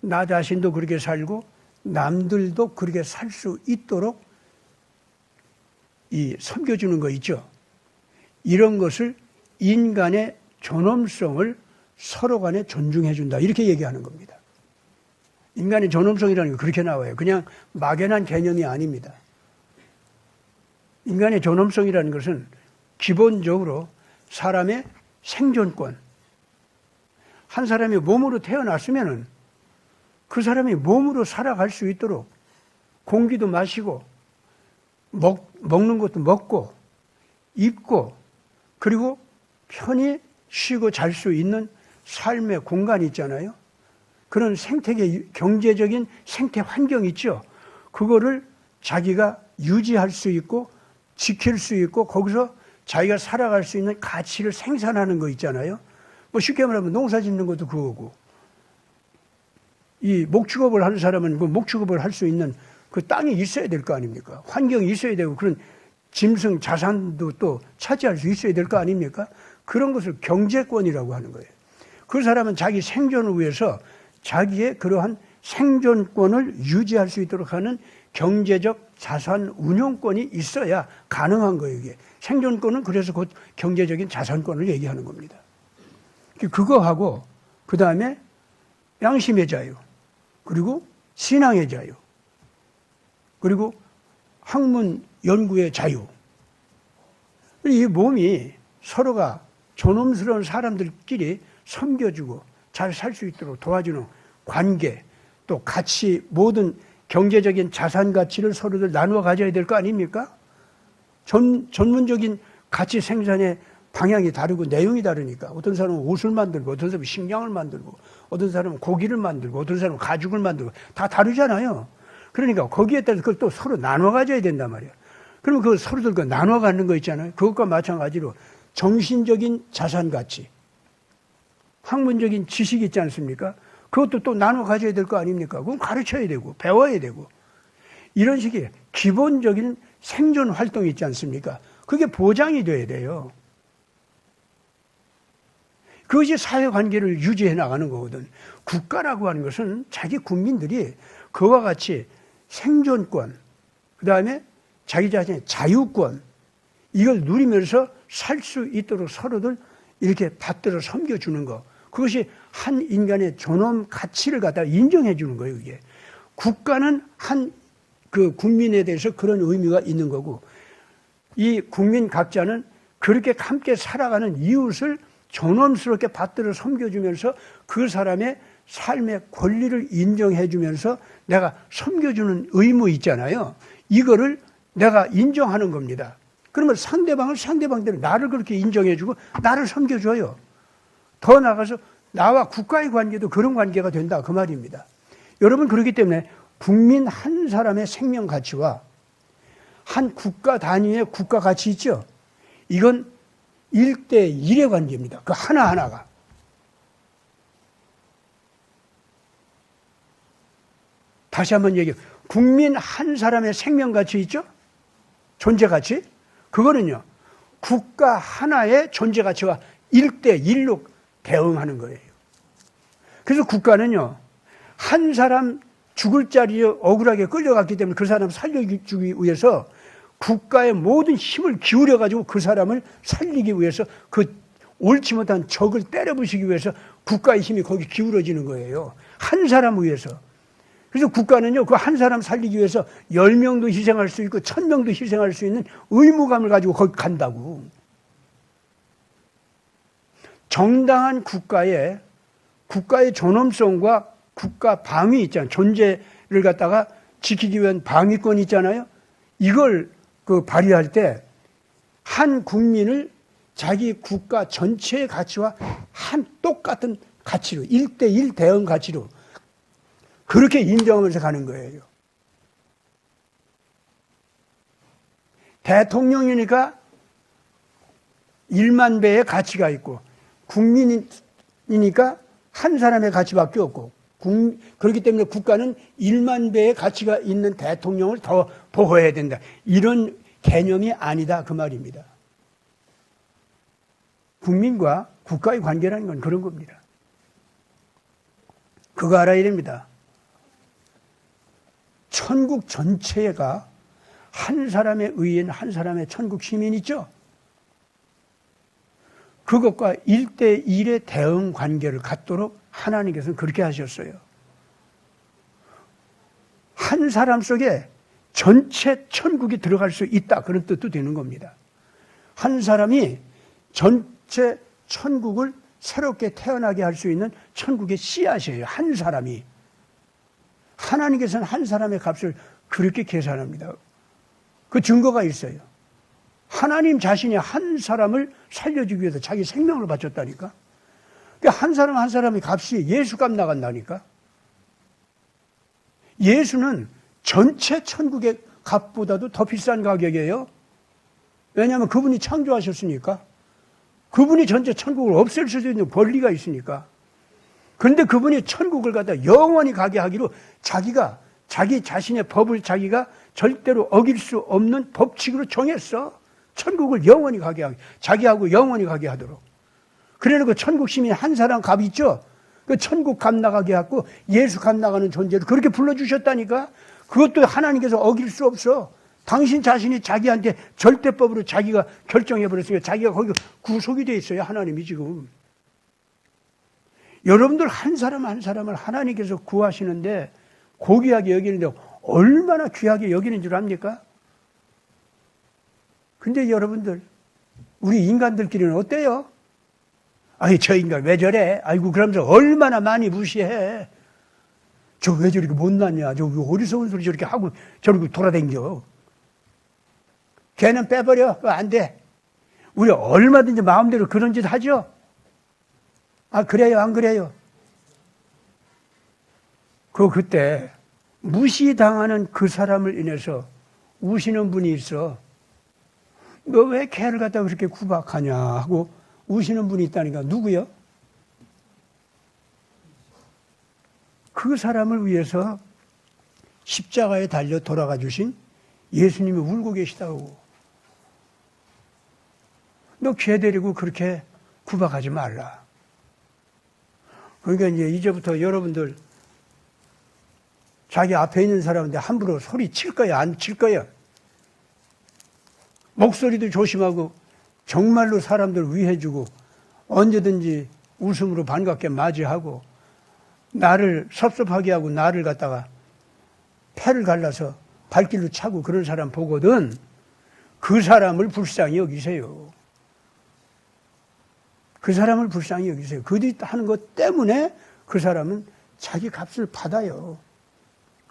나 자신도 그렇게 살고 남들도 그렇게 살 수 있도록 섬겨주는 거 있죠. 이런 것을 인간의 존엄성을 서로 간에 존중해 준다. 이렇게 얘기하는 겁니다. 인간의 존엄성이라는 게 그렇게 나와요. 그냥 막연한 개념이 아닙니다. 인간의 존엄성이라는 것은 기본적으로 사람의 생존권. 한 사람이 몸으로 태어났으면은 그 사람이 몸으로 살아갈 수 있도록 공기도 마시고 먹는 것도 먹고 입고 그리고 편히 쉬고 잘 수 있는 삶의 공간이 있잖아요. 그런 경제적인 생태 환경이 있죠. 그거를 자기가 유지할 수 있고 지킬 수 있고 거기서 자기가 살아갈 수 있는 가치를 생산하는 거 있잖아요. 쉽게 말하면 농사 짓는 것도 그거고, 이 목축업을 하는 사람은 그 목축업을 할 수 있는 그 땅이 있어야 될 거 아닙니까? 환경이 있어야 되고 그런 짐승 자산도 또 차지할 수 있어야 될 거 아닙니까? 그런 것을 경제권이라고 하는 거예요. 그 사람은 자기 생존을 위해서 자기의 그러한 생존권을 유지할 수 있도록 하는 경제적 자산 운용권이 있어야 가능한 거예요, 이게. 생존권은 그래서 곧 경제적인 자산권을 얘기하는 겁니다. 그거하고, 그 다음에 양심의 자유, 그리고 신앙의 자유, 그리고 학문 연구의 자유. 이 몸이 서로가 존엄스러운 사람들끼리 섬겨주고 잘 살 수 있도록 도와주는 관계, 또 가치, 모든 경제적인 자산 가치를 서로들 나누어 가져야 될 거 아닙니까? 전문적인 가치 생산의 방향이 다르고 내용이 다르니까 어떤 사람은 옷을 만들고 어떤 사람은 식량을 만들고 어떤 사람은 고기를 만들고 어떤 사람은 가죽을 만들고 다 다르잖아요. 그러니까 거기에 따라서 그걸 또 서로 나눠 가져야 된단 말이에요. 그러면 그 서로들 그 나눠 갖는 거 있잖아요. 그것과 마찬가지로 정신적인 자산 가치, 학문적인 지식이 있지 않습니까? 그것도 또 나눠 가져야 될 거 아닙니까? 그건 가르쳐야 되고 배워야 되고 이런 식의 기본적인 생존 활동이 있지 않습니까? 그게 보장이 돼야 돼요. 그것이 사회관계를 유지해 나가는 거거든. 국가라고 하는 것은 자기 국민들이 그와 같이 생존권, 그 다음에 자기 자신의 자유권, 이걸 누리면서 살 수 있도록 서로들 이렇게 받들어 섬겨주는 거. 그것이 한 인간의 존엄 가치를 갖다 인정해 주는 거예요, 이게. 국가는 한 그 국민에 대해서 그런 의미가 있는 거고, 이 국민 각자는 그렇게 함께 살아가는 이웃을 존엄스럽게 받들어 섬겨주면서 그 사람의 삶의 권리를 인정해 주면서 내가 섬겨주는 의무 있잖아요. 이거를 내가 인정하는 겁니다. 그러면 상대방을 상대방대로 나를 그렇게 인정해 주고 나를 섬겨줘요. 더 나아가서 나와 국가의 관계도 그런 관계가 된다 그 말입니다. 여러분, 그렇기 때문에 국민 한 사람의 생명 가치와 한 국가 단위의 국가 가치 있죠. 이건 1대1의 관계입니다. 그 하나하나가. 다시 한번 얘기해요. 국민 한 사람의 생명 가치 있죠? 존재 가치? 그거는요, 국가 하나의 존재 가치와 1대1로 대응하는 거예요. 그래서 국가는요, 한 사람 죽을 자리에 억울하게 끌려갔기 때문에 그 사람 살려주기 위해서 국가의 모든 힘을 기울여가지고 그 사람을 살리기 위해서 그 옳지 못한 적을 때려부시기 위해서 국가의 힘이 거기 기울어지는 거예요. 한 사람을 위해서. 그래서 국가는요, 그 한 사람 살리기 위해서 10명도 희생할 수 있고 1000명도 희생할 수 있는 의무감을 가지고 거기 간다고. 정당한 국가의 존엄성과 국가 방위 있잖아요. 존재를 갖다가 지키기 위한 방위권이 있잖아요. 이걸 발휘할 때 한 국민을 자기 국가 전체의 가치와 한 똑같은 가치로 1대1 대응 가치로 그렇게 인정하면서 가는 거예요. 대통령이니까 1만 배의 가치가 있고 국민이니까 한 사람의 가치밖에 없고 그렇기 때문에 국가는 1만 배의 가치가 있는 대통령을 더 보호해야 된다. 이런 개념이 아니다 그 말입니다. 국민과 국가의 관계라는 건 그런 겁니다. 그거 알아야 됩니다. 천국 전체가 한 사람에 의한 한 사람의 천국 시민 있죠? 그것과 1대1의 대응 관계를 갖도록 하나님께서는 그렇게 하셨어요. 한 사람 속에 전체 천국이 들어갈 수 있다. 그런 뜻도 되는 겁니다. 한 사람이 전체 천국을 새롭게 태어나게 할 수 있는 천국의 씨앗이에요. 한 사람이. 하나님께서는 한 사람의 값을 그렇게 계산합니다. 그 증거가 있어요. 하나님 자신이 한 사람을 살려주기 위해서 자기 생명을 바쳤다니까. 한 사람 한 사람의 값이 예수값 나간다니까. 예수는 전체 천국의 값보다도 더 비싼 가격이에요. 왜냐하면 그분이 창조하셨으니까. 그분이 전체 천국을 없앨 수 있는 권리가 있으니까. 그런데 그분이 천국을 갖다 영원히 가게 하기로 자기 자신의 법을 자기가 절대로 어길 수 없는 법칙으로 정했어. 천국을 영원히 가게 하게, 자기하고 영원히 가게 하도록. 그래놓고 천국 시민 한 사람 값 있죠? 그 천국 값 나가게 하고 예수 값 나가는 존재를 그렇게 불러주셨다니까? 그것도 하나님께서 어길 수 없어. 당신 자신이 자기한테 절대법으로 자기가 결정해버렸으니까 자기가 거기 구속이 돼 있어요. 하나님이 지금. 여러분들 한 사람 한 사람을 하나님께서 구하시는데 고귀하게 여기는데 얼마나 귀하게 여기는 줄 압니까? 근데 여러분들, 우리 인간들끼리는 어때요? 아이, 저 인간 왜 저래? 아이고, 그러면서 얼마나 많이 무시해. 저 왜 저렇게 못났냐? 저 어리석은 소리 저렇게 하고 저렇게 돌아다녀. 걔는 빼버려. 안 돼. 우리 얼마든지 마음대로 그런 짓 하죠? 아, 그래요? 안 그래요? 그때 무시당하는 그 사람을 인해서 우시는 분이 있어. 너 왜 걔를 갖다 그렇게 구박하냐 하고 우시는 분이 있다니까. 누구요? 그 사람을 위해서 십자가에 달려 돌아가 주신 예수님이 울고 계시다고. 너 걔 데리고 그렇게 구박하지 말라. 그러니까 이제부터 여러분들 자기 앞에 있는 사람한테 함부로 소리 칠 거야, 안 칠 거야? 목소리도 조심하고 정말로 사람들 위해주고 언제든지 웃음으로 반갑게 맞이하고 나를 섭섭하게 하고 나를 갖다가 패를 갈라서 발길로 차고 그런 사람 보거든 그 사람을 불쌍히 여기세요. 그 사람을 불쌍히 여기세요. 그들이 하는 것 때문에 그 사람은 자기 값을 받아요.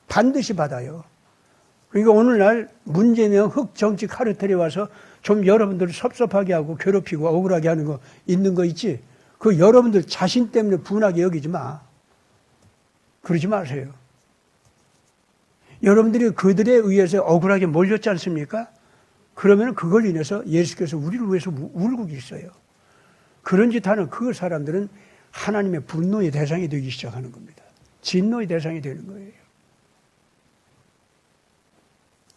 반드시 받아요. 그러니까 오늘날 문제명 흑정치 카르텔에 와서 좀 여러분들을 섭섭하게 하고 괴롭히고 억울하게 하는 거 있는 거 있지? 그 여러분들 자신 때문에 분하게 여기지 마. 그러지 마세요. 여러분들이 그들에 의해서 억울하게 몰렸지 않습니까? 그러면 그걸 인해서 예수께서 우리를 위해서 울고 계셔요. 그런 짓 하는 그 사람들은 하나님의 분노의 대상이 되기 시작하는 겁니다. 진노의 대상이 되는 거예요.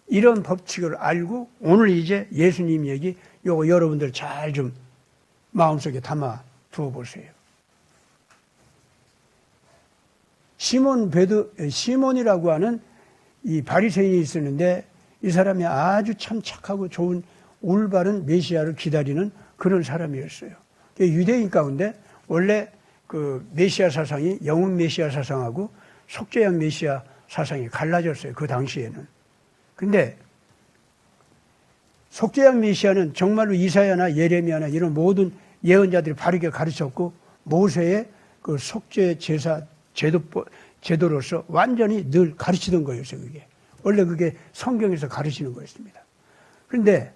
이런 법칙을 알고 오늘 이제 예수님 얘기 요거 여러분들 잘 좀 마음속에 담아 두어 보세요. 시몬이라고 하는 이 바리새인이 있었는데 이 사람이 아주 참 착하고 좋은 올바른 메시아를 기다리는 그런 사람이었어요. 유대인 가운데 원래 그 메시아 사상이 영웅 메시아 사상하고 속죄한 메시아 사상이 갈라졌어요. 그 당시에는. 근데 속죄한 메시아는 정말로 이사야나 예레미야나 이런 모든 예언자들이 바르게 가르쳤고 모세의 그 속죄 제사 제도로서 완전히 늘 가르치던 거였어요. 그게 원래 그게 성경에서 가르치는 거였습니다. 그런데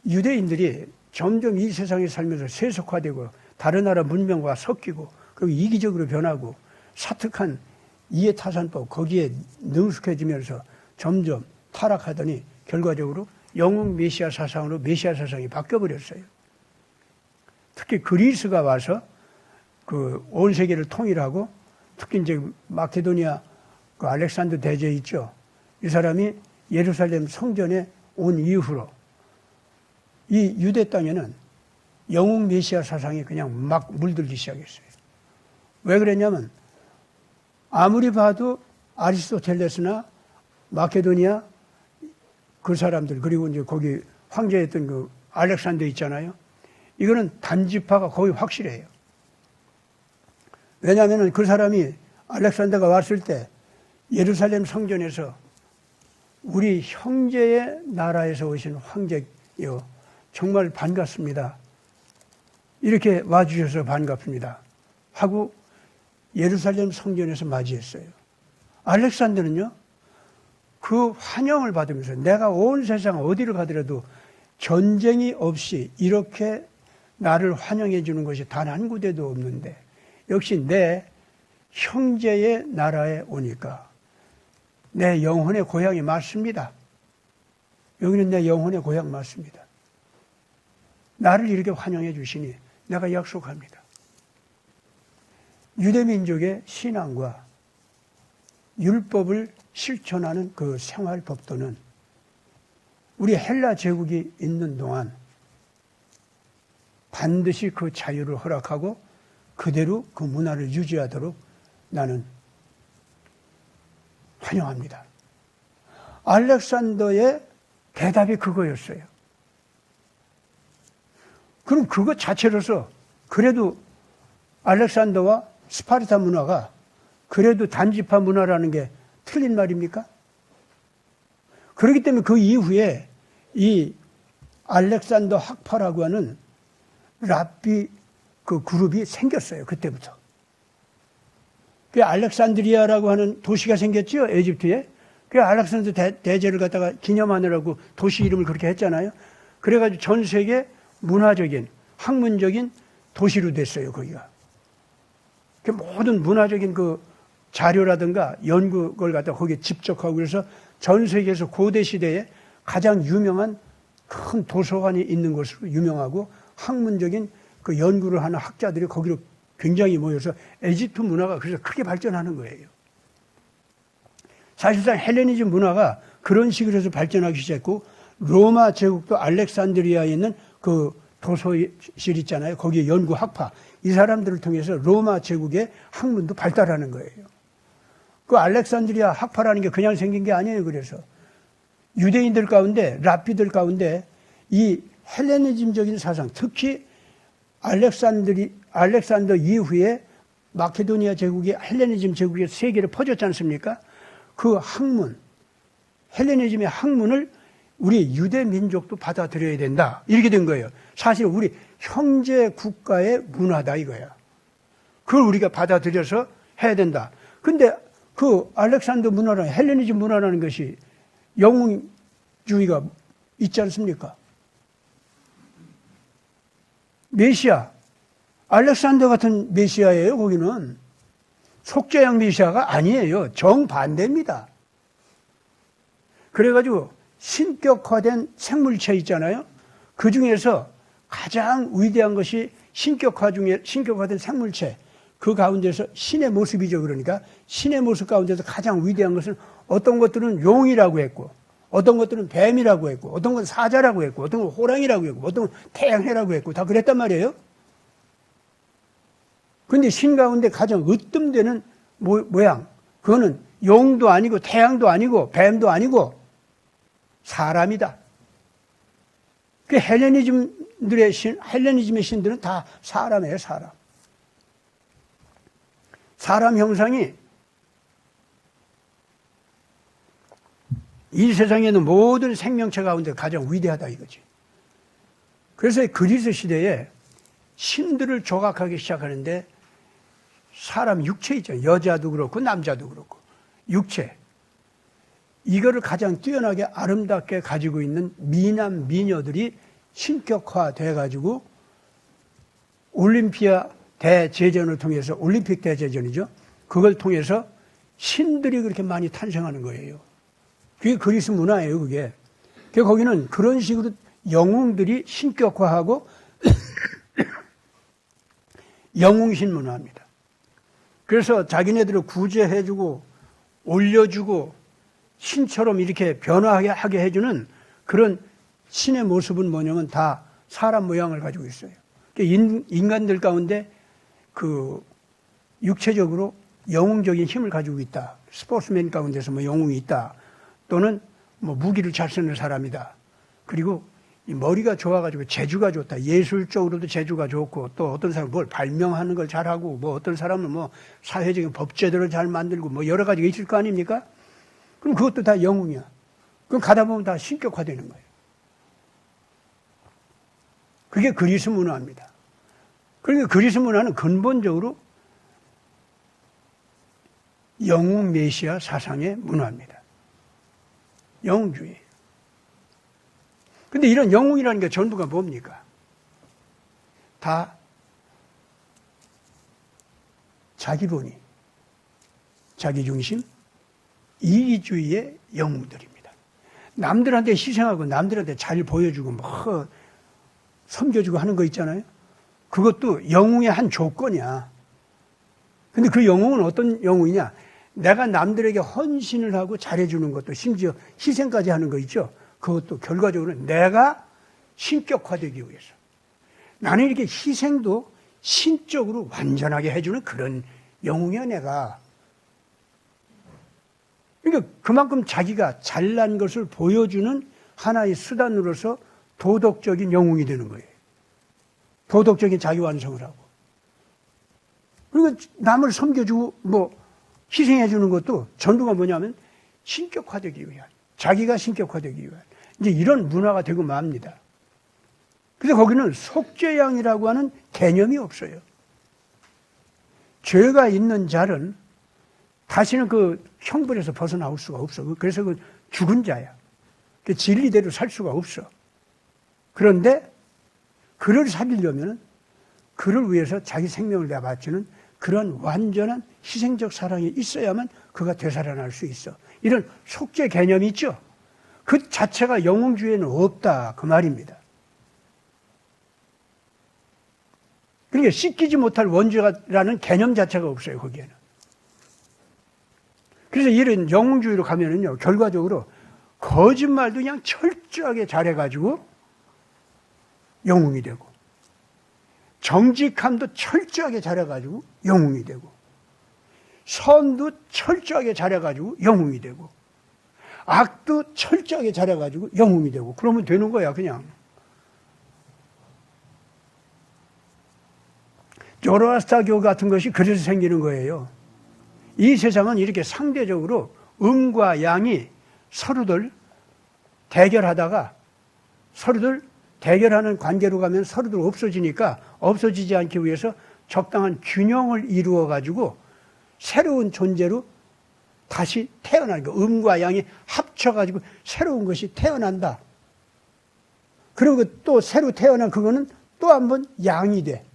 유대인들이 점점 이 세상에 살면서 세속화되고 다른 나라 문명과 섞이고 그리고 이기적으로 변하고 사특한 이해타산법 거기에 능숙해지면서 점점 타락하더니 결과적으로 영웅 메시아 사상으로 메시아 사상이 바뀌어버렸어요. 특히 그리스가 와서 그 온 세계를 통일하고 특히 이제 마케도니아 그 알렉산더 대제 있죠. 이 사람이 예루살렘 성전에 온 이후로 이 유대 땅에는 영웅 메시아 사상이 그냥 막 물들기 시작했어요. 왜 그랬냐면 아무리 봐도 아리스토텔레스나 마케도니아 그 사람들 그리고 이제 거기 황제였던 그 알렉산더 있잖아요. 이거는 단지파가 거의 확실해요. 왜냐하면 그 사람이 알렉산더가 왔을 때 예루살렘 성전에서 우리 형제의 나라에서 오신 황제요 정말 반갑습니다. 이렇게 와주셔서 반갑습니다. 하고 예루살렘 성전에서 맞이했어요. 알렉산더는요, 그 환영을 받으면서 내가 온 세상 어디를 가더라도 전쟁이 없이 이렇게 나를 환영해 주는 것이 단 한 군데도 없는데 역시 내 형제의 나라에 오니까 내 영혼의 고향이 맞습니다. 여기는 내 영혼의 고향 맞습니다. 나를 이렇게 환영해 주시니 내가 약속합니다. 유대민족의 신앙과 율법을 실천하는 그 생활 법도는 우리 헬라 제국이 있는 동안 반드시 그 자유를 허락하고 그대로 그 문화를 유지하도록 나는 환영합니다. 알렉산더의 대답이 그거였어요. 그럼 그것 자체로서 그래도 알렉산더와 스파르타 문화가 그래도 단지파 문화라는 게 틀린 말입니까? 그렇기 때문에 그 이후에 이 알렉산더 학파라고 하는 랍비 그 그룹이 생겼어요. 그때부터. 그 알렉산드리아라고 하는 도시가 생겼죠. 에집트에. 그 알렉산더 대제를 갖다가 기념하느라고 도시 이름을 그렇게 했잖아요. 그래가지고 전 세계 문화적인, 학문적인 도시로 됐어요. 거기가. 그 모든 문화적인 그 자료라든가 연구를 갖다가 거기에 집적하고 그래서 전 세계에서 고대 시대에 가장 유명한 큰 도서관이 있는 것으로 유명하고 학문적인 그 연구를 하는 학자들이 거기로 굉장히 모여서 에집트 문화가 그래서 크게 발전하는 거예요. 사실상 헬레니즘 문화가 그런 식으로 해서 발전하기 시작했고 로마 제국도 알렉산드리아에 있는 그 도서실 있잖아요. 거기에 연구 학파 이 사람들을 통해서 로마 제국의 학문도 발달하는 거예요. 그 알렉산드리아 학파라는 게 그냥 생긴 게 아니에요. 그래서 유대인들 가운데 랍비들 가운데 이 헬레니즘적인 사상 특히 알렉산더 이후에 마케도니아 제국이 헬레니즘 제국의 세계를 퍼졌지 않습니까? 그 학문, 헬레니즘의 학문을 우리 유대 민족도 받아들여야 된다. 이렇게 된 거예요. 사실 우리 형제 국가의 문화다 이거야. 그걸 우리가 받아들여서 해야 된다. 근데 그 알렉산더 문화라는 헬레니즘 문화라는 것이 영웅주의가 있지 않습니까? 메시아, 알렉산더 같은 메시아예요. 거기는 속죄양 메시아가 아니에요. 정반대입니다. 그래가지고 신격화된 생물체 있잖아요. 그 중에서 가장 위대한 것이 신격화된 생물체. 그 가운데서 신의 모습이죠. 그러니까 신의 모습 가운데서 가장 위대한 것은 어떤 것들은 용이라고 했고 어떤 것들은 뱀이라고 했고 어떤 건 사자라고 했고 어떤 건 호랑이라고 했고 어떤 건 태양해라고 했고 다 그랬단 말이에요. 근데 신 가운데 가장 으뜸되는 모양 그거는 용도 아니고 태양도 아니고 뱀도 아니고 사람이다. 그 헬레니즘의 신들은 다 사람이에요. 사람 형상이 이 세상에 있는 모든 생명체 가운데 가장 위대하다 이거지. 그래서 그리스 시대에 신들을 조각하기 시작하는데 사람 육체 있죠. 여자도 그렇고 남자도 그렇고 육체. 이거를 가장 뛰어나게 아름답게 가지고 있는 미남 미녀들이 신격화돼 가지고 올림피아 대제전을 통해서 올림픽 대제전이죠. 그걸 통해서 신들이 그렇게 많이 탄생하는 거예요. 그게 그리스 문화예요. 그게. 거기는 그런 식으로 영웅들이 신격화하고 영웅신 문화입니다. 그래서 자기네들을 구제해주고 올려주고 신처럼 이렇게 변화하게 해주는 그런 신의 모습은 뭐냐면 다 사람 모양을 가지고 있어요. 인간들 가운데 그 육체적으로 영웅적인 힘을 가지고 있다. 스포츠맨 가운데서 뭐 영웅이 있다. 또는 뭐 무기를 잘 쓰는 사람이다. 그리고 이 머리가 좋아가지고 재주가 좋다. 예술적으로도 재주가 좋고 또 어떤 사람은 뭘 발명하는 걸 잘하고 뭐 어떤 사람은 뭐 사회적인 법제도를 잘 만들고 뭐 여러 가지가 있을 거 아닙니까? 그럼 그것도 다 영웅이야. 그럼 가다 보면 다 신격화되는 거예요. 그게 그리스 문화입니다. 그러니까 그리스 문화는 근본적으로 영웅 메시아 사상의 문화입니다. 영웅주의. 근데 이런 영웅이라는 게 전부가 뭡니까? 다 자기본위, 자기중심, 이기주의의 영웅들입니다. 남들한테 희생하고 남들한테 잘 보여주고 뭐 섬겨주고 하는 거 있잖아요. 그것도 영웅의 한 조건이야. 근데 그 영웅은 어떤 영웅이냐? 내가 남들에게 헌신을 하고 잘해주는 것도 심지어 희생까지 하는 거 있죠. 그것도 결과적으로 내가 신격화되기 위해서. 나는 이렇게 희생도 신적으로 완전하게 해주는 그런 영웅이야 내가. 그러니까 그만큼 자기가 잘난 것을 보여주는 하나의 수단으로서 도덕적인 영웅이 되는 거예요. 도덕적인 자기 완성을 하고. 그리고 남을 섬겨주고 뭐 희생해주는 것도 전부가 뭐냐면 신격화되기 위한, 자기가 신격화되기 위한 이제 이런 문화가 되고 맙니다. 그래서 거기는 속죄양이라고 하는 개념이 없어요. 죄가 있는 자는 다시는 그 형벌에서 벗어나올 수가 없어. 그래서 그 죽은 자야. 그 진리대로 살 수가 없어. 그런데 그를 살리려면 그를 위해서 자기 생명을 내바치는 그런 완전한 희생적 사랑이 있어야만 그가 되살아날 수 있어. 이런 속죄 개념이 있죠. 그 자체가 영웅주의에는 없다 그 말입니다. 그러니까 씻기지 못할 원죄라는 개념 자체가 없어요 거기에는. 그래서 이런 영웅주의로 가면은요 결과적으로 거짓말도 그냥 철저하게 잘해가지고 영웅이 되고, 정직함도 철저하게 잘해가지고 영웅이 되고, 선도 철저하게 잘해가지고 영웅이 되고, 악도 철저하게 잘해가지고 영웅이 되고, 그러면 되는 거야 그냥. 조로아스터교 같은 것이 그래서 생기는 거예요. 이 세상은 이렇게 상대적으로 음과 양이 서로들 대결하다가 서로들 대결하는 관계로 가면 서로들 없어지니까 없어지지 않기 위해서 적당한 균형을 이루어 가지고 새로운 존재로 다시 태어나는 거. 음과 양이 합쳐 가지고 새로운 것이 태어난다. 그리고 또 새로 태어난 그거는 또 한 번 양이 돼.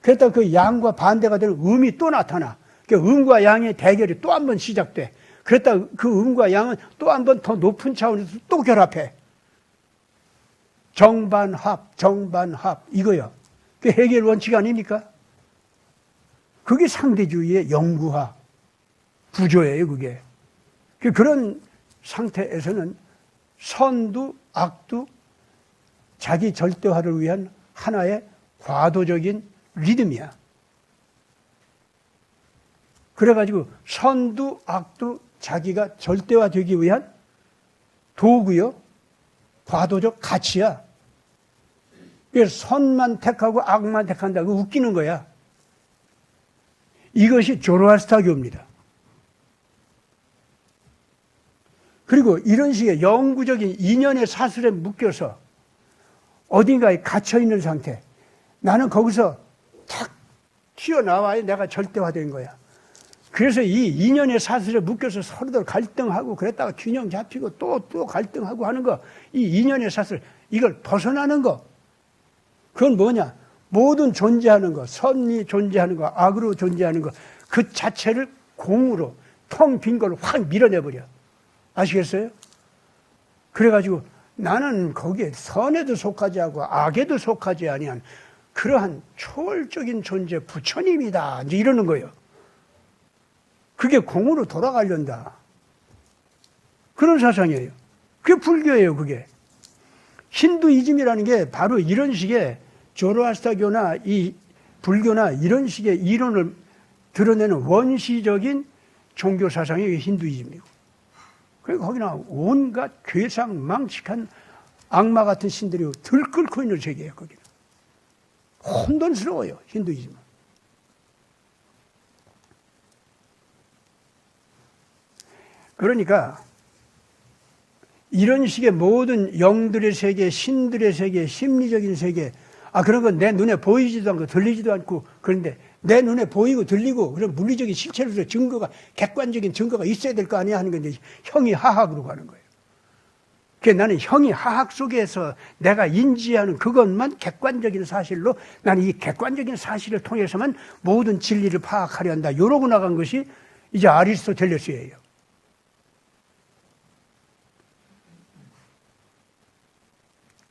그랬다가 그 양과 반대가 되는 음이 또 나타나. 그러니까 음과 양의 대결이 또 한 번 시작돼. 그랬다가 그 음과 양은 또 한 번 더 높은 차원에서 또 결합해. 정반합, 정반합 이거야. 그게 해결 원칙 아닙니까? 그게 상대주의의 영구화 구조예요, 그게. 그런 상태에서는 선도 악도 자기 절대화를 위한 하나의 과도적인 리듬이야. 그래가지고 선도 악도 자기가 절대화되기 위한 도구요, 과도적 가치야. 그래서 선만 택하고 악만 택한다고 웃기는 거야. 이것이 조로아스터교입니다. 그리고 이런 식의 영구적인 인연의 사슬에 묶여서 어딘가에 갇혀있는 상태, 나는 거기서 탁 튀어나와야 내가 절대화된 거야. 그래서 이 인연의 사슬에 묶여서 서로들 갈등하고 그랬다가 균형 잡히고 또 갈등하고 하는 거, 이 인연의 사슬, 이걸 벗어나는 거, 그건 뭐냐? 모든 존재하는 거, 선이 존재하는 거, 악으로 존재하는 거, 그 자체를 공으로 텅 빈 걸로 확 밀어내버려. 아시겠어요? 그래가지고 나는 거기에 선에도 속하지 않고 악에도 속하지 아니한 그러한 초월적인 존재 부처님이다. 이제 이러는 거예요. 그게 공으로 돌아가려다. 그런 사상이에요. 그게 불교예요, 그게. 힌두이즘이라는 게 바로 이런 식의 조로아스터교나 이 불교나 이런 식의 이론을 드러내는 원시적인 종교 사상이 힌두이즘이고. 그러니까 거기나 온갖 괴상망측한 악마 같은 신들이 들끓고 있는 세계예요, 거기는. 혼돈스러워요, 힌두이즘은. 그러니까 이런 식의 모든 영들의 세계, 신들의 세계, 심리적인 세계, 그런 건 내 눈에 보이지도 않고 들리지도 않고, 그런데 내 눈에 보이고 들리고 그런 물리적인 실체로서 증거가, 객관적인 증거가 있어야 될 거 아니야 하는 건데 형이하학으로 가는 거예요. 그래서 나는 형이하학 속에서 내가 인지하는 그것만 객관적인 사실로, 나는 이 객관적인 사실을 통해서만 모든 진리를 파악하려 한다. 이러고 나간 것이 이제 아리스토텔레스예요.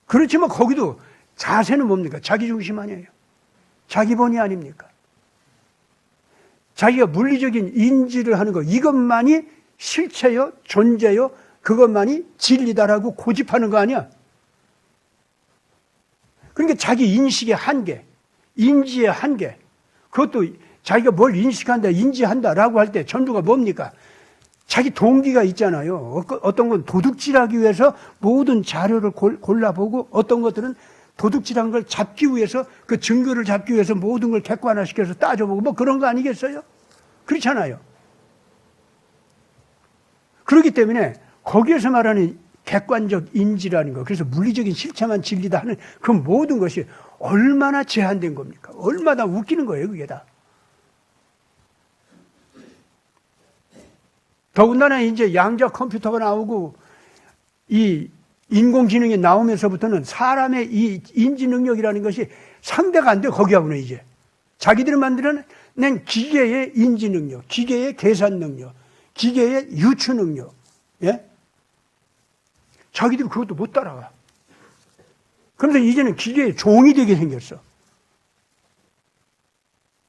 그렇지만 거기도 자세는 뭡니까? 자기중심 아니에요. 자기본이 아닙니까? 자기가 물리적인 인지를 하는 것, 이것만이 실체요, 존재요, 그것만이 진리다라고 고집하는 거 아니야? 그러니까 자기 인식의 한계, 인지의 한계, 그것도 자기가 뭘 인식한다, 인지한다라고 할 때 전부가 뭡니까? 자기 동기가 있잖아요. 어떤 건 도둑질하기 위해서 모든 자료를 골라보고, 어떤 것들은 도둑질한 걸 잡기 위해서, 그 증거를 잡기 위해서 모든 걸 객관화시켜서 따져보고 뭐 그런 거 아니겠어요? 그렇잖아요. 그렇기 때문에 거기에서 말하는 객관적 인지라는 거, 그래서 물리적인 실체만 진리다 하는 그 모든 것이 얼마나 제한된 겁니까? 얼마나 웃기는 거예요, 그게 다. 더군다나 이제 양자 컴퓨터가 나오고 이 인공지능이 나오면서부터는 사람의 이 인지 능력이라는 것이 상대가 안 돼, 거기하고는 이제. 자기들이 만들어낸 기계의 인지 능력, 기계의 계산 능력, 기계의 유추 능력, 예? 자기들이 그것도 못 따라가. 그러면서 이제는 기계의 종이 되게 생겼어.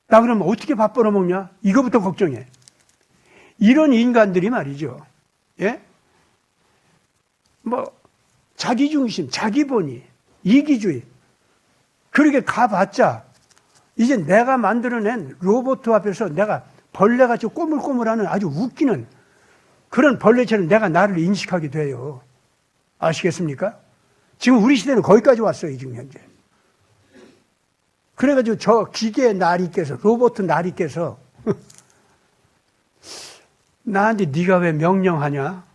나 그러면 어떻게 밥 벌어먹냐? 이거부터 걱정해. 이런 인간들이 말이죠. 예? 뭐, 자기중심, 자기본의, 이기주의. 그렇게 가봤자, 이제 내가 만들어낸 로봇 앞에서 내가 벌레같이 꼬물꼬물하는 아주 웃기는 그런 벌레처럼 내가 나를 인식하게 돼요. 아시겠습니까? 지금 우리 시대는 거기까지 왔어요, 지금 현재. 그래가지고 저 기계 나리께서, 로봇 나리께서 나한테 네가 왜 명령하냐?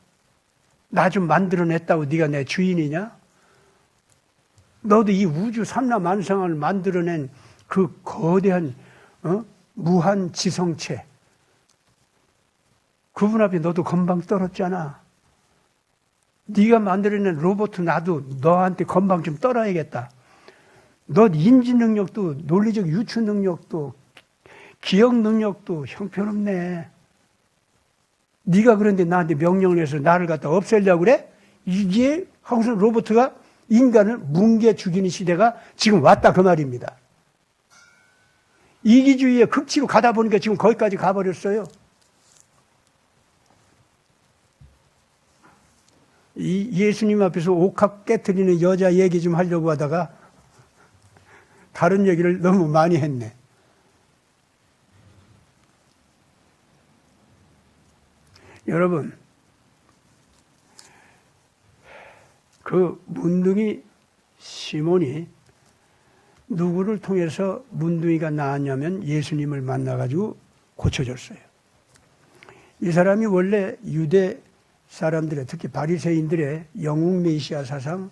나 좀 만들어냈다고 네가 내 주인이냐? 너도 이 우주 삼라만상을 만들어낸 그 거대한 무한 지성체, 그분 앞에 너도 건방 떨었잖아. 네가 만들어낸 로봇 나도 너한테 건방 좀 떨어야겠다. 너 인지 능력도 논리적 유추 능력도 기억 능력도 형편없네. 네가 그런데 나한테 명령을 해서 나를 갖다 없애려고 그래? 이게 하고서 로봇가 인간을 뭉개 죽이는 시대가 지금 왔다 그 말입니다. 이기주의의 극치로 가다 보니까 지금 거기까지 가버렸어요. 이 예수님 앞에서 옥합 깨트리는 여자 얘기 좀 하려고 하다가 다른 얘기를 너무 많이 했네. 여러분, 그 문둥이 시몬이 누구를 통해서 문둥이가 나았냐면 예수님을 만나가지고 고쳐졌어요. 이 사람이 원래 유대 사람들의, 특히 바리새인들의 영웅 메시아 사상,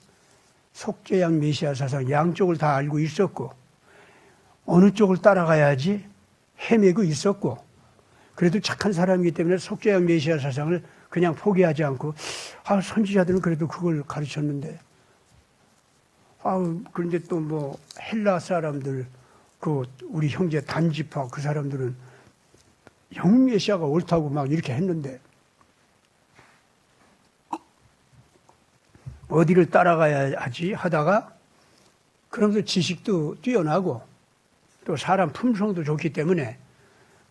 속죄양 메시아 사상 양쪽을 다 알고 있었고 어느 쪽을 따라가야지 헤매고 있었고, 그래도 착한 사람이기 때문에 속죄양 메시아 사상을 그냥 포기하지 않고, 선지자들은 그래도 그걸 가르쳤는데, 그런데 또 뭐 헬라 사람들, 그 우리 형제 단지파 그 사람들은 영웅 메시아가 옳다고 막 이렇게 했는데 어디를 따라가야 하지 하다가, 그러면서 지식도 뛰어나고 또 사람 품성도 좋기 때문에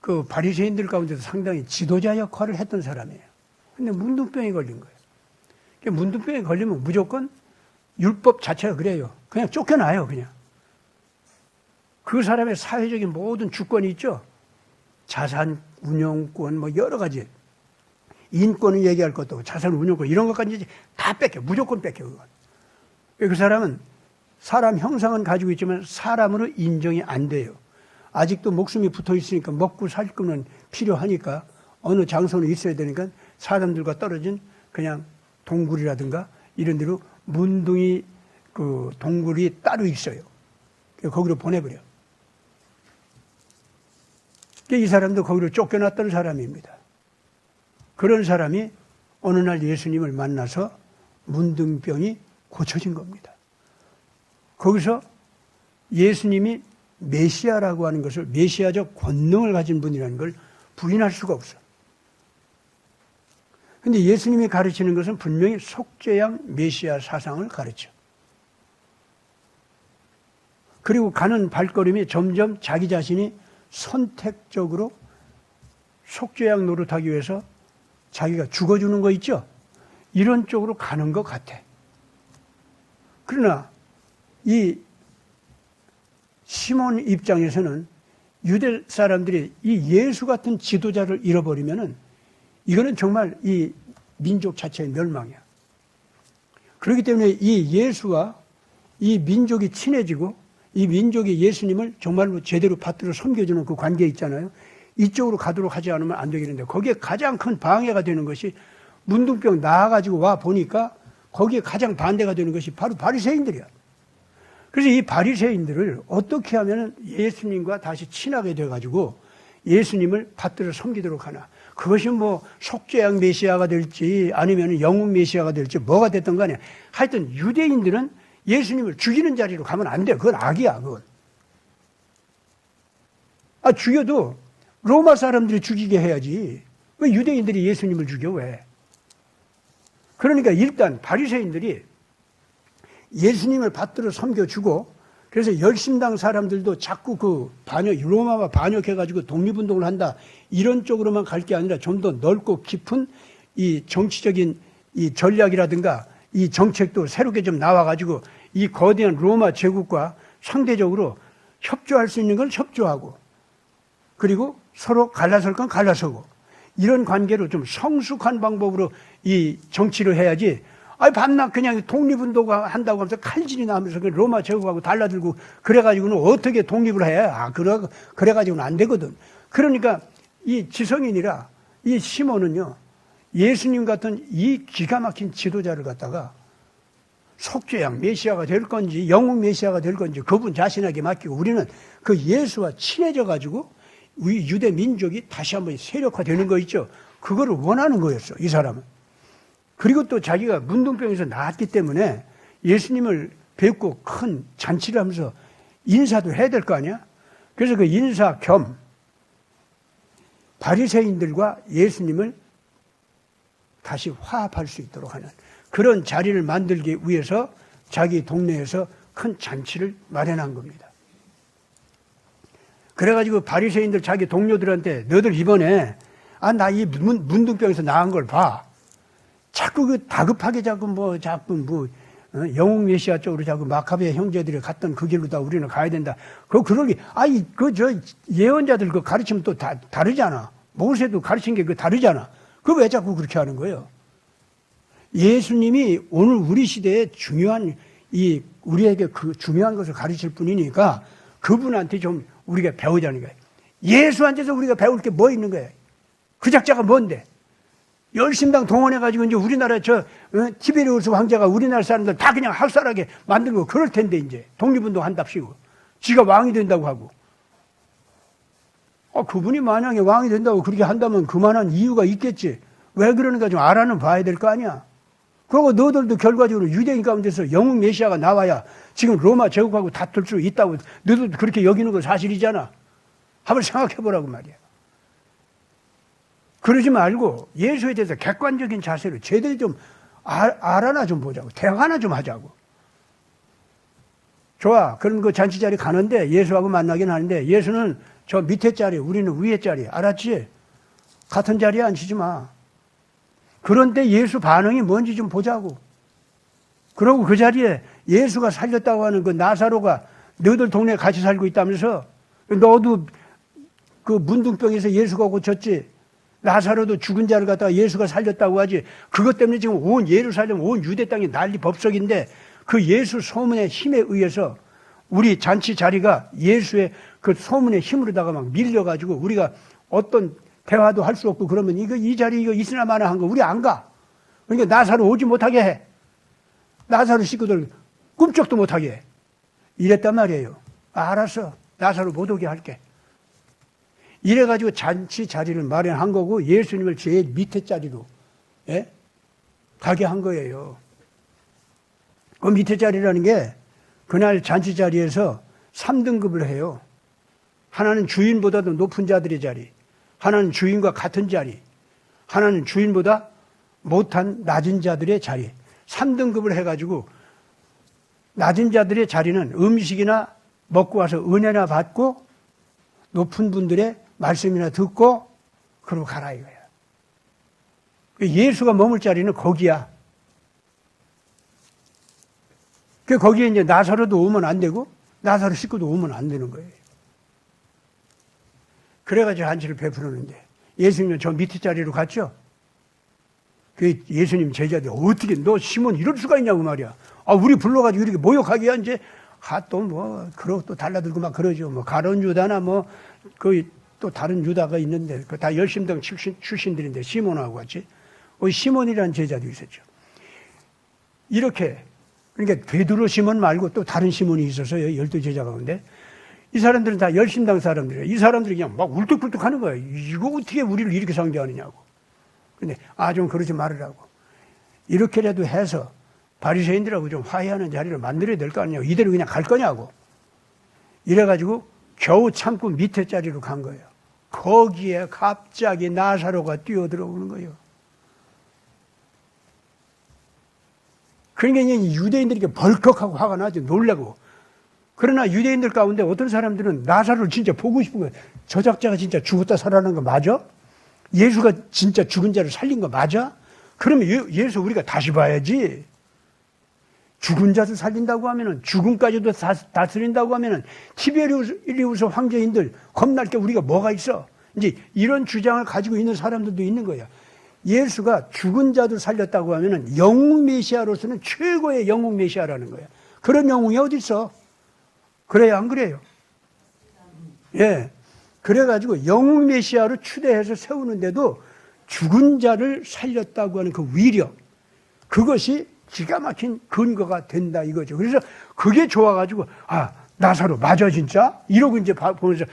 그 바리새인들 가운데도 상당히 지도자 역할을 했던 사람이에요. 근데 문둥병이 걸린 거예요. 문둥병이 걸리면 무조건 율법 자체가 그래요. 그냥 쫓겨나요, 그냥. 그 사람의 사회적인 모든 주권이 있죠. 자산 운영권, 뭐 여러 가지. 인권을 얘기할 것도 없고, 자산 운영권, 이런 것까지 다 뺏겨. 무조건 뺏겨, 그건. 그 사람은 사람 형상은 가지고 있지만 사람으로 인정이 안 돼요. 아직도 목숨이 붙어 있으니까 먹고 살 거는 필요하니까 어느 장소는 있어야 되니까 사람들과 떨어진 그냥 동굴이라든가 이런 데로 문둥이 그 동굴이 따로 있어요. 거기로 보내버려. 이 사람도 거기로 쫓겨났던 사람입니다. 그런 사람이 어느 날 예수님을 만나서 문둥병이 고쳐진 겁니다. 거기서 예수님이 메시아라고 하는 것을, 메시아적 권능을 가진 분이라는 걸 부인할 수가 없어. 그런데 예수님이 가르치는 것은 분명히 속죄양 메시아 사상을 가르쳐. 그리고 가는 발걸음이 점점 자기 자신이 선택적으로 속죄양 노릇하기 위해서 자기가 죽어주는 거 있죠? 이런 쪽으로 가는 것 같아. 그러나 이 시몬 입장에서는 유대 사람들이 이 예수 같은 지도자를 잃어버리면은 이거는 정말 이 민족 자체의 멸망이야. 그렇기 때문에 이 예수와 이 민족이 친해지고 이 민족이 예수님을 정말로 제대로 받들어 섬겨주는 그 관계 있잖아요. 이쪽으로 가도록 하지 않으면 안 되겠는데, 거기에 가장 큰 방해가 되는 것이 문둥병 나아가지고 와 보니까 거기에 가장 반대가 되는 것이 바로 바리새인들이야. 그래서 이 바리새인들을 어떻게 하면 예수님과 다시 친하게 돼가지고 예수님을 받들어 섬기도록 하나. 그것이 뭐 속죄양 메시아가 될지 아니면 영웅 메시아가 될지 뭐가 됐든 간에 하여튼 유대인들은 예수님을 죽이는 자리로 가면 안 돼. 그건 악이야, 그건. 죽여도 로마 사람들이 죽이게 해야지. 왜 유대인들이 예수님을 죽여, 왜? 그러니까 일단 바리새인들이 예수님을 받들어 섬겨주고, 그래서 열심당 사람들도 자꾸 로마와 반역해가지고 독립운동을 한다, 이런 쪽으로만 갈 게 아니라 좀 더 넓고 깊은 이 정치적인 이 전략이라든가 이 정책도 새롭게 좀 나와가지고 이 거대한 로마 제국과 상대적으로 협조할 수 있는 건 협조하고, 그리고 서로 갈라설 건 갈라서고, 이런 관계로 좀 성숙한 방법으로 이 정치를 해야지, 밤낮 그냥 독립운동 한다고 하면서 칼질이나 하면서 로마 제국하고 달라들고 그래가지고는 어떻게 독립을 해? 그래가지고는 안 되거든. 그러니까 이 지성인이라 이 시몬은요, 예수님 같은 이 기가 막힌 지도자를 갖다가 속죄양 메시아가 될 건지 영웅 메시아가 될 건지 그분 자신에게 맡기고, 우리는 그 예수와 친해져가지고 우리 유대 민족이 다시 한번 세력화되는 거 있죠. 그거를 원하는 거였어, 이 사람은. 그리고 또 자기가 문둥병에서 나았기 때문에 예수님을 뵙고 큰 잔치를 하면서 인사도 해야 될 거 아니야? 그래서 그 인사 겸 바리새인들과 예수님을 다시 화합할 수 있도록 하는 그런 자리를 만들기 위해서 자기 동네에서 큰 잔치를 마련한 겁니다. 그래가지고 바리새인들 자기 동료들한테 너들 이번에 나 이 문둥병에서 나은 걸 봐. 자꾸 다급하게 자꾸 영웅 메시아 쪽으로 자꾸 마카베 형제들이 갔던 그 길로 다 우리는 가야 된다. 그러기 예언자들 가르치면 또 다르잖아. 모세도 가르친 게 다르잖아. 그거 왜 자꾸 그렇게 하는 거예요? 예수님이 오늘 우리 시대에 우리에게 중요한 것을 가르칠 뿐이니까 그분한테 좀 우리가 배우자는 거예요. 예수한테서 우리가 배울 게 뭐 있는 거예요? 그 작자가 뭔데? 열심당 동원해가지고 이제 우리나라 티베리우스 황제가 우리나라 사람들 다 그냥 학살하게 만들고 그럴 텐데, 이제 독립운동 한답시고 지가 왕이 된다고 하고. 그분이 만약에 왕이 된다고 그렇게 한다면 그만한 이유가 있겠지. 왜 그러는가 좀 알아는 봐야 될 거 아니야. 그리고 너들도 결과적으로 유대인 가운데서 영웅 메시아가 나와야 지금 로마 제국하고 다툴 수 있다고 너들도 그렇게 여기는 거 사실이잖아. 한번 생각해 보라고 말이야. 그러지 말고 예수에 대해서 객관적인 자세로 제대로 좀 알아나 좀 보자고. 대화나 좀 하자고. 좋아. 그럼 그 잔치 자리 가는데 예수하고 만나긴 하는데 예수는 저 밑에 자리, 우리는 위에 자리. 알았지? 같은 자리에 앉히지 마. 그런데 예수 반응이 뭔지 좀 보자고. 그러고 그 자리에 예수가 살렸다고 하는 그 나사로가 너희들 동네에 같이 살고 있다면서, 너도 그 문둥병에서 예수가 고쳤지. 나사로도 죽은 자를 갖다가 예수가 살렸다고 하지. 그것 때문에 지금 온 예루살렘, 온 유대 땅이 난리 법석인데 그 예수 소문의 힘에 의해서 우리 잔치 자리가 예수의 그 소문의 힘으로다가 막 밀려가지고 우리가 어떤 대화도 할 수 없고 그러면 이 자리 있으나 마나 한 거 우리 안 가. 그러니까 나사로 오지 못하게 해. 나사로 식구들 꿈쩍도 못하게 해. 이랬단 말이에요. 알았어. 나사로 못 오게 할게. 이래가지고 잔치 자리를 마련한 거고 예수님을 제일 밑에 자리로 가게 한 거예요. 그 밑에 자리라는 게 그날 잔치 자리에서 3등급을 해요. 하나는 주인보다도 높은 자들의 자리, 하나는 주인과 같은 자리, 하나는 주인보다 못한 낮은 자들의 자리. 3등급을 해가지고 낮은 자들의 자리는 음식이나 먹고 와서 은혜나 받고 높은 분들의 말씀이나 듣고 그러고 가라 이거야. 예수가 머물 자리는 거기야. 거기에 이제 나사로도 오면 안 되고 나사로 식구도 오면 안 되는 거예요. 그래가지고 잔치를 베풀었는데 예수님은 저 밑에 자리로 갔죠. 그 예수님 제자들이 어떻게 너 시몬 이럴 수가 있냐고 말이야. 우리 불러가지고 이렇게 모욕하게 이제 또 그러고 또 달라들고 막 그러죠. 가룟 유다나 또 다른 유다가 있는데 다 열심당 출신들인데 시몬하고 같이 시몬이라는 제자도 있었죠. 이렇게 그러니까 베드로 시몬 말고 또 다른 시몬이 있었어요. 12제자 가운데. 이 사람들은 다 열심당 사람들이에요. 이 사람들이 그냥 막 울뚝불뚝 하는 거예요. 이거 어떻게 우리를 이렇게 상대하느냐고. 근데 좀 그러지 말으라고. 이렇게라도 해서 바리새인들하고 좀 화해하는 자리를 만들어야 될 거 아니냐고. 이대로 그냥 갈 거냐고. 이래가지고 겨우 참고 밑에 자리로 간 거예요. 거기에 갑자기 나사로가 뛰어들어오는 거예요. 그러니까 유대인들이 벌컥하고 화가 나죠. 놀라고. 그러나 유대인들 가운데 어떤 사람들은 나사로를 진짜 보고 싶은 거예요. 저 작자가 진짜 죽었다 살아난 거 맞아? 예수가 진짜 죽은 자를 살린 거 맞아? 그러면 예수 우리가 다시 봐야지. 죽은 자도 살린다고 하면은, 죽음까지도 다스린다고 하면은, 티베리우스 황제인들 겁날 게 우리가 뭐가 있어? 이제 이런 주장을 가지고 있는 사람들도 있는 거야. 예수가 죽은 자도 살렸다고 하면은 영웅 메시아로서는 최고의 영웅 메시아라는 거야. 그런 영웅이 어디 있어? 그래요, 안 그래요? 예. 그래가지고 영웅 메시아로 추대해서 세우는데도 죽은 자를 살렸다고 하는 그 위력, 그것이 기가 막힌 근거가 된다 이거죠. 그래서 그게 좋아가지고 나사로 맞아 진짜? 이러고 이제 보면서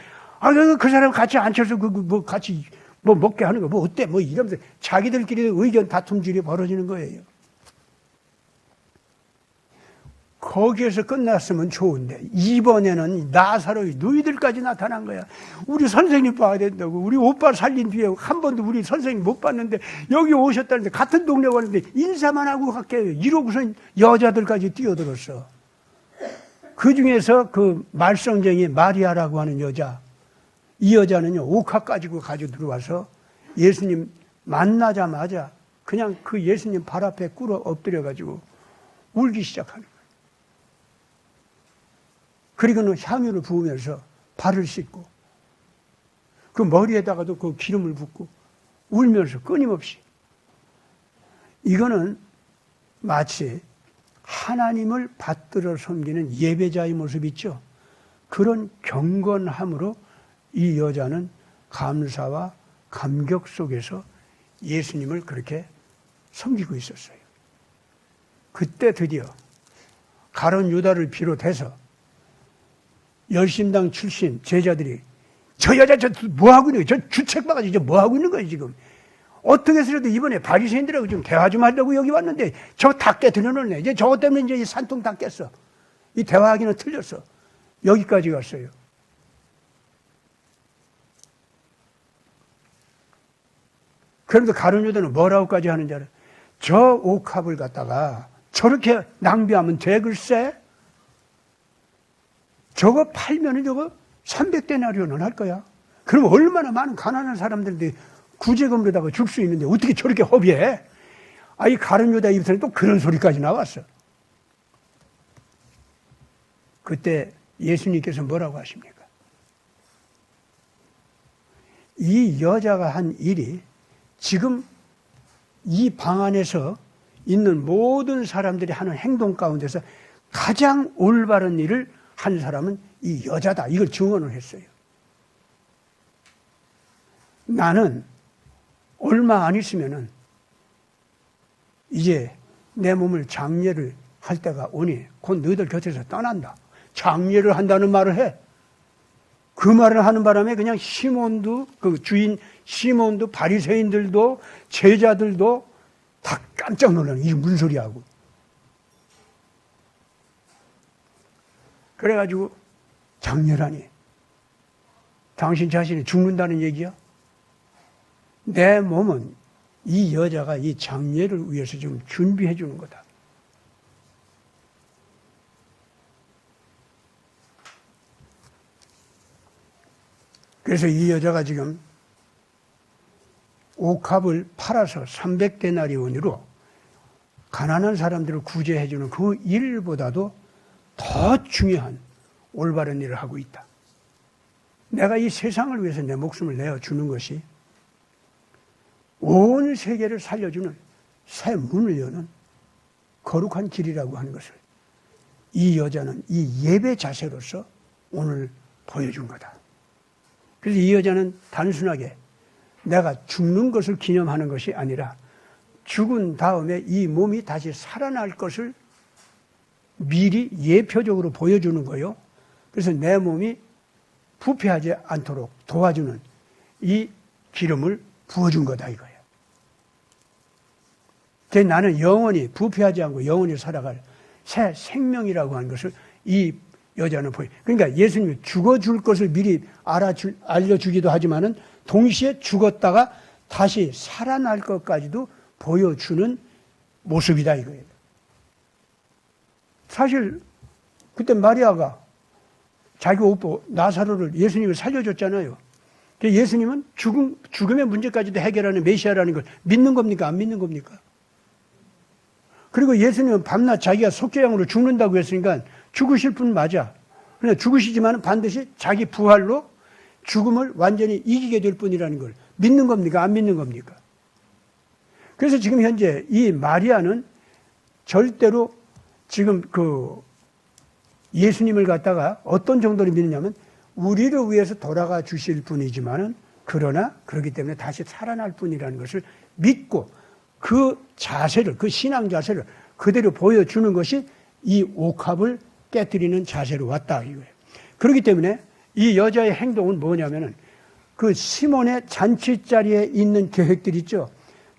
그 사람 같이 앉혀서 같이 먹게 하는 거 어때? 이러면서 자기들끼리 의견 다툼질이 벌어지는 거예요. 거기에서 끝났으면 좋은데 이번에는 나사로의 누이들까지 나타난 거야. 우리 선생님 봐야 된다고. 우리 오빠 살린 뒤에 한 번도 우리 선생님 못 봤는데 여기 오셨다는데 같은 동네 왔는데 인사만 하고 갈게요. 이러고선 여자들까지 뛰어들었어. 그 중에서 그 말썽쟁이 마리아라고 하는 여자, 이 여자는요 옥합 가지고 들어와서 예수님 만나자마자 그냥 그 예수님 발 앞에 꿇어 엎드려가지고 울기 시작하는 거예요. 그리고는 향유를 부으면서 발을 씻고 그 머리에다가도 그 기름을 붓고 울면서 끊임없이. 이거는 마치 하나님을 받들어 섬기는 예배자의 모습 있죠. 그런 경건함으로 이 여자는 감사와 감격 속에서 예수님을 그렇게 섬기고 있었어요. 그때 드디어 가룟 유다를 비롯해서 열심당 출신 제자들이 저 여자 뭐하고 있는 거예요? 저 주책바가지 뭐하고 있는 거예요 지금? 어떻게 해서라도 이번에 바리새인들하고 좀 대화 좀 하려고 여기 왔는데 저 다 깨트려놓네. 이제 저것 때문에 이제 이 산통 다 깼어. 이 대화하기는 틀렸어. 여기까지 갔어요. 그런데 가룟 유다는 뭐라고까지 하는지 알아요? 저 옥합을 갖다가 저렇게 낭비하면 돼 글쎄? 저거 팔면은 저거 300데나리온은 할 거야. 그럼 얼마나 많은 가난한 사람들이 구제금으로다가 줄 수 있는데 어떻게 저렇게 허비해? 이 가룟 유다 입에서는 또 그런 소리까지 나왔어. 그때 예수님께서 뭐라고 하십니까? 이 여자가 한 일이 지금 이 방 안에서 있는 모든 사람들이 하는 행동 가운데서 가장 올바른 일을 한 사람은 이 여자다. 이걸 증언을 했어요. 나는 얼마 안 있으면은 이제 내 몸을 장례를 할 때가 오니 곧 너희들 곁에서 떠난다. 장례를 한다는 말을 해. 그 말을 하는 바람에 그냥 시몬도 그 주인 시몬도 바리새인들도 제자들도 다 깜짝 놀라는 이게 무슨 소리야 하고. 그래가지고 장례라니. 당신 자신이 죽는다는 얘기야? 내 몸은 이 여자가 이 장례를 위해서 지금 준비해 주는 거다. 그래서 이 여자가 지금 옥합을 팔아서 300데나리온으로 가난한 사람들을 구제해 주는 그 일보다도 더 중요한 올바른 일을 하고 있다. 내가 이 세상을 위해서 내 목숨을 내어주는 것이 온 세계를 살려주는 새 문을 여는 거룩한 길이라고 하는 것을 이 여자는 이 예배 자세로서 오늘 보여준 거다. 그래서 이 여자는 단순하게 내가 죽는 것을 기념하는 것이 아니라 죽은 다음에 이 몸이 다시 살아날 것을 미리 예표적으로 보여주는 거요. 그래서 내 몸이 부패하지 않도록 도와주는 이 기름을 부어준 거다 이거예요. 그래서 나는 영원히 부패하지 않고 영원히 살아갈 새 생명이라고 하는 것을 이 여자는 보여. 그러니까 예수님이 죽어줄 것을 미리 알려주기도 하지만은 동시에 죽었다가 다시 살아날 것까지도 보여주는 모습이다 이거예요. 사실 그때 마리아가 자기 오빠 나사로를 예수님을 살려줬잖아요. 예수님은 죽음의 문제까지도 해결하는 메시아라는 걸 믿는 겁니까? 안 믿는 겁니까? 그리고 예수님은 밤낮 자기가 속죄양으로 죽는다고 했으니까 죽으실 분 맞아. 그러나 죽으시지만 반드시 자기 부활로 죽음을 완전히 이기게 될 뿐이라는 걸 믿는 겁니까? 안 믿는 겁니까? 그래서 지금 현재 이 마리아는 절대로 지금 예수님을 갖다가 어떤 정도로 믿느냐면 우리를 위해서 돌아가 주실 분이지만은 그러나 그렇기 때문에 다시 살아날 분이라는 것을 믿고 그 자세를, 그 신앙 자세를 그대로 보여주는 것이 이 옥합을 깨뜨리는 자세로 왔다 이거예요. 그렇기 때문에 이 여자의 행동은 뭐냐면은 그 시몬의 잔치자리에 있는 계획들 있죠.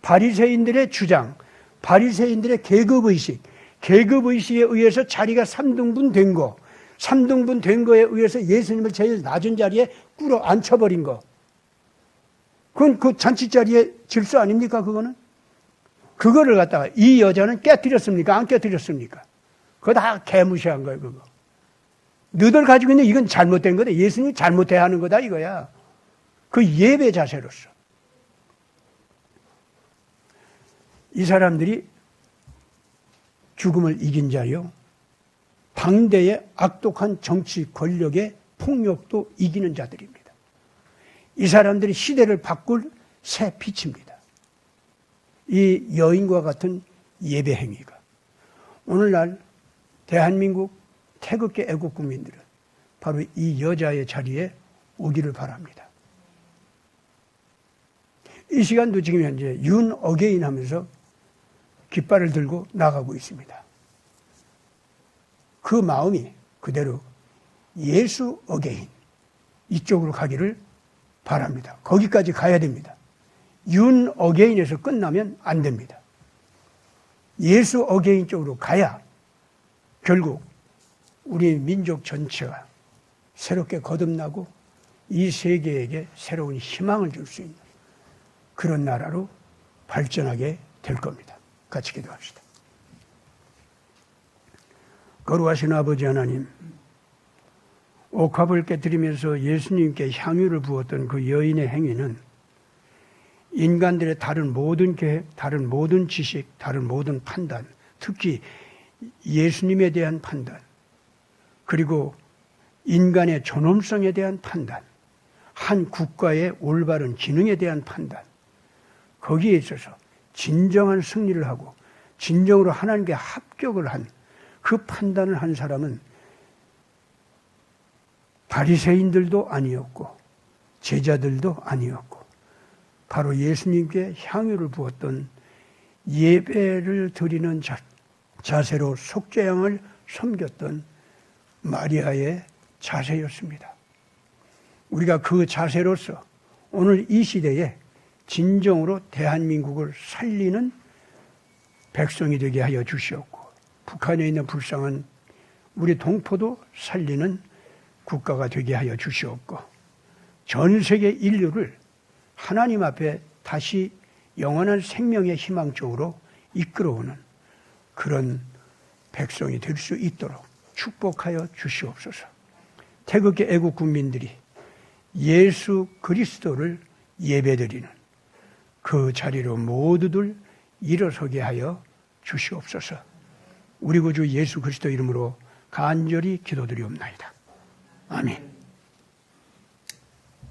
바리새인들의 주장, 바리새인들의 계급의식에 의해서 자리가 3등분 된 거, 3등분 된 거에 의해서 예수님을 제일 낮은 자리에 꿇어 앉혀버린 거. 그건 그 잔치자리의 질서 아닙니까, 그거는? 그거를 갖다가 이 여자는 깨뜨렸습니까? 안 깨뜨렸습니까? 그거 다 개무시한 거예요, 그거. 너희들 가지고 있는 이건 잘못된 거다. 예수님이 잘못해야 하는 거다, 이거야. 그 예배 자세로서. 이 사람들이 죽음을 이긴 자요. 당대의 악독한 정치 권력의 폭력도 이기는 자들입니다. 이 사람들이 시대를 바꿀 새 빛입니다. 이 여인과 같은 예배 행위가 오늘날 대한민국 태극기 애국 국민들은 바로 이 여자의 자리에 오기를 바랍니다. 이 시간도 지금 현재 윤 어게인 하면서 깃발을 들고 나가고 있습니다. 그 마음이 그대로 예수 어게인 이쪽으로 가기를 바랍니다. 거기까지 가야 됩니다. 윤 어게인에서 끝나면 안 됩니다. 예수 어게인 쪽으로 가야 결국 우리 민족 전체가 새롭게 거듭나고 이 세계에게 새로운 희망을 줄 수 있는 그런 나라로 발전하게 될 겁니다. 같이 기도합시다. 거룩하신 아버지 하나님, 옥합을 깨뜨리면서 예수님께 향유를 부었던 그 여인의 행위는 인간들의 다른 모든 계획, 다른 모든 지식, 다른 모든 판단, 특히 예수님에 대한 판단, 그리고 인간의 존엄성에 대한 판단, 한 국가의 올바른 기능에 대한 판단, 거기에 있어서 진정한 승리를 하고 진정으로 하나님께 합격을 한 그 판단을 한 사람은 바리새인들도 아니었고 제자들도 아니었고 바로 예수님께 향유를 부었던 예배를 드리는 자세로 속죄양을 섬겼던 마리아의 자세였습니다. 우리가 그 자세로서 오늘 이 시대에 진정으로 대한민국을 살리는 백성이 되게 하여 주시옵고 북한에 있는 불쌍한 우리 동포도 살리는 국가가 되게 하여 주시옵고 전 세계 인류를 하나님 앞에 다시 영원한 생명의 희망 쪽으로 이끌어오는 그런 백성이 될 수 있도록 축복하여 주시옵소서. 태극기 애국 국민들이 예수 그리스도를 예배드리는 그 자리로 모두들 일어서게 하여 주시옵소서. 우리 구주 예수 그리스도 이름으로 간절히 기도드리옵나이다. 아멘.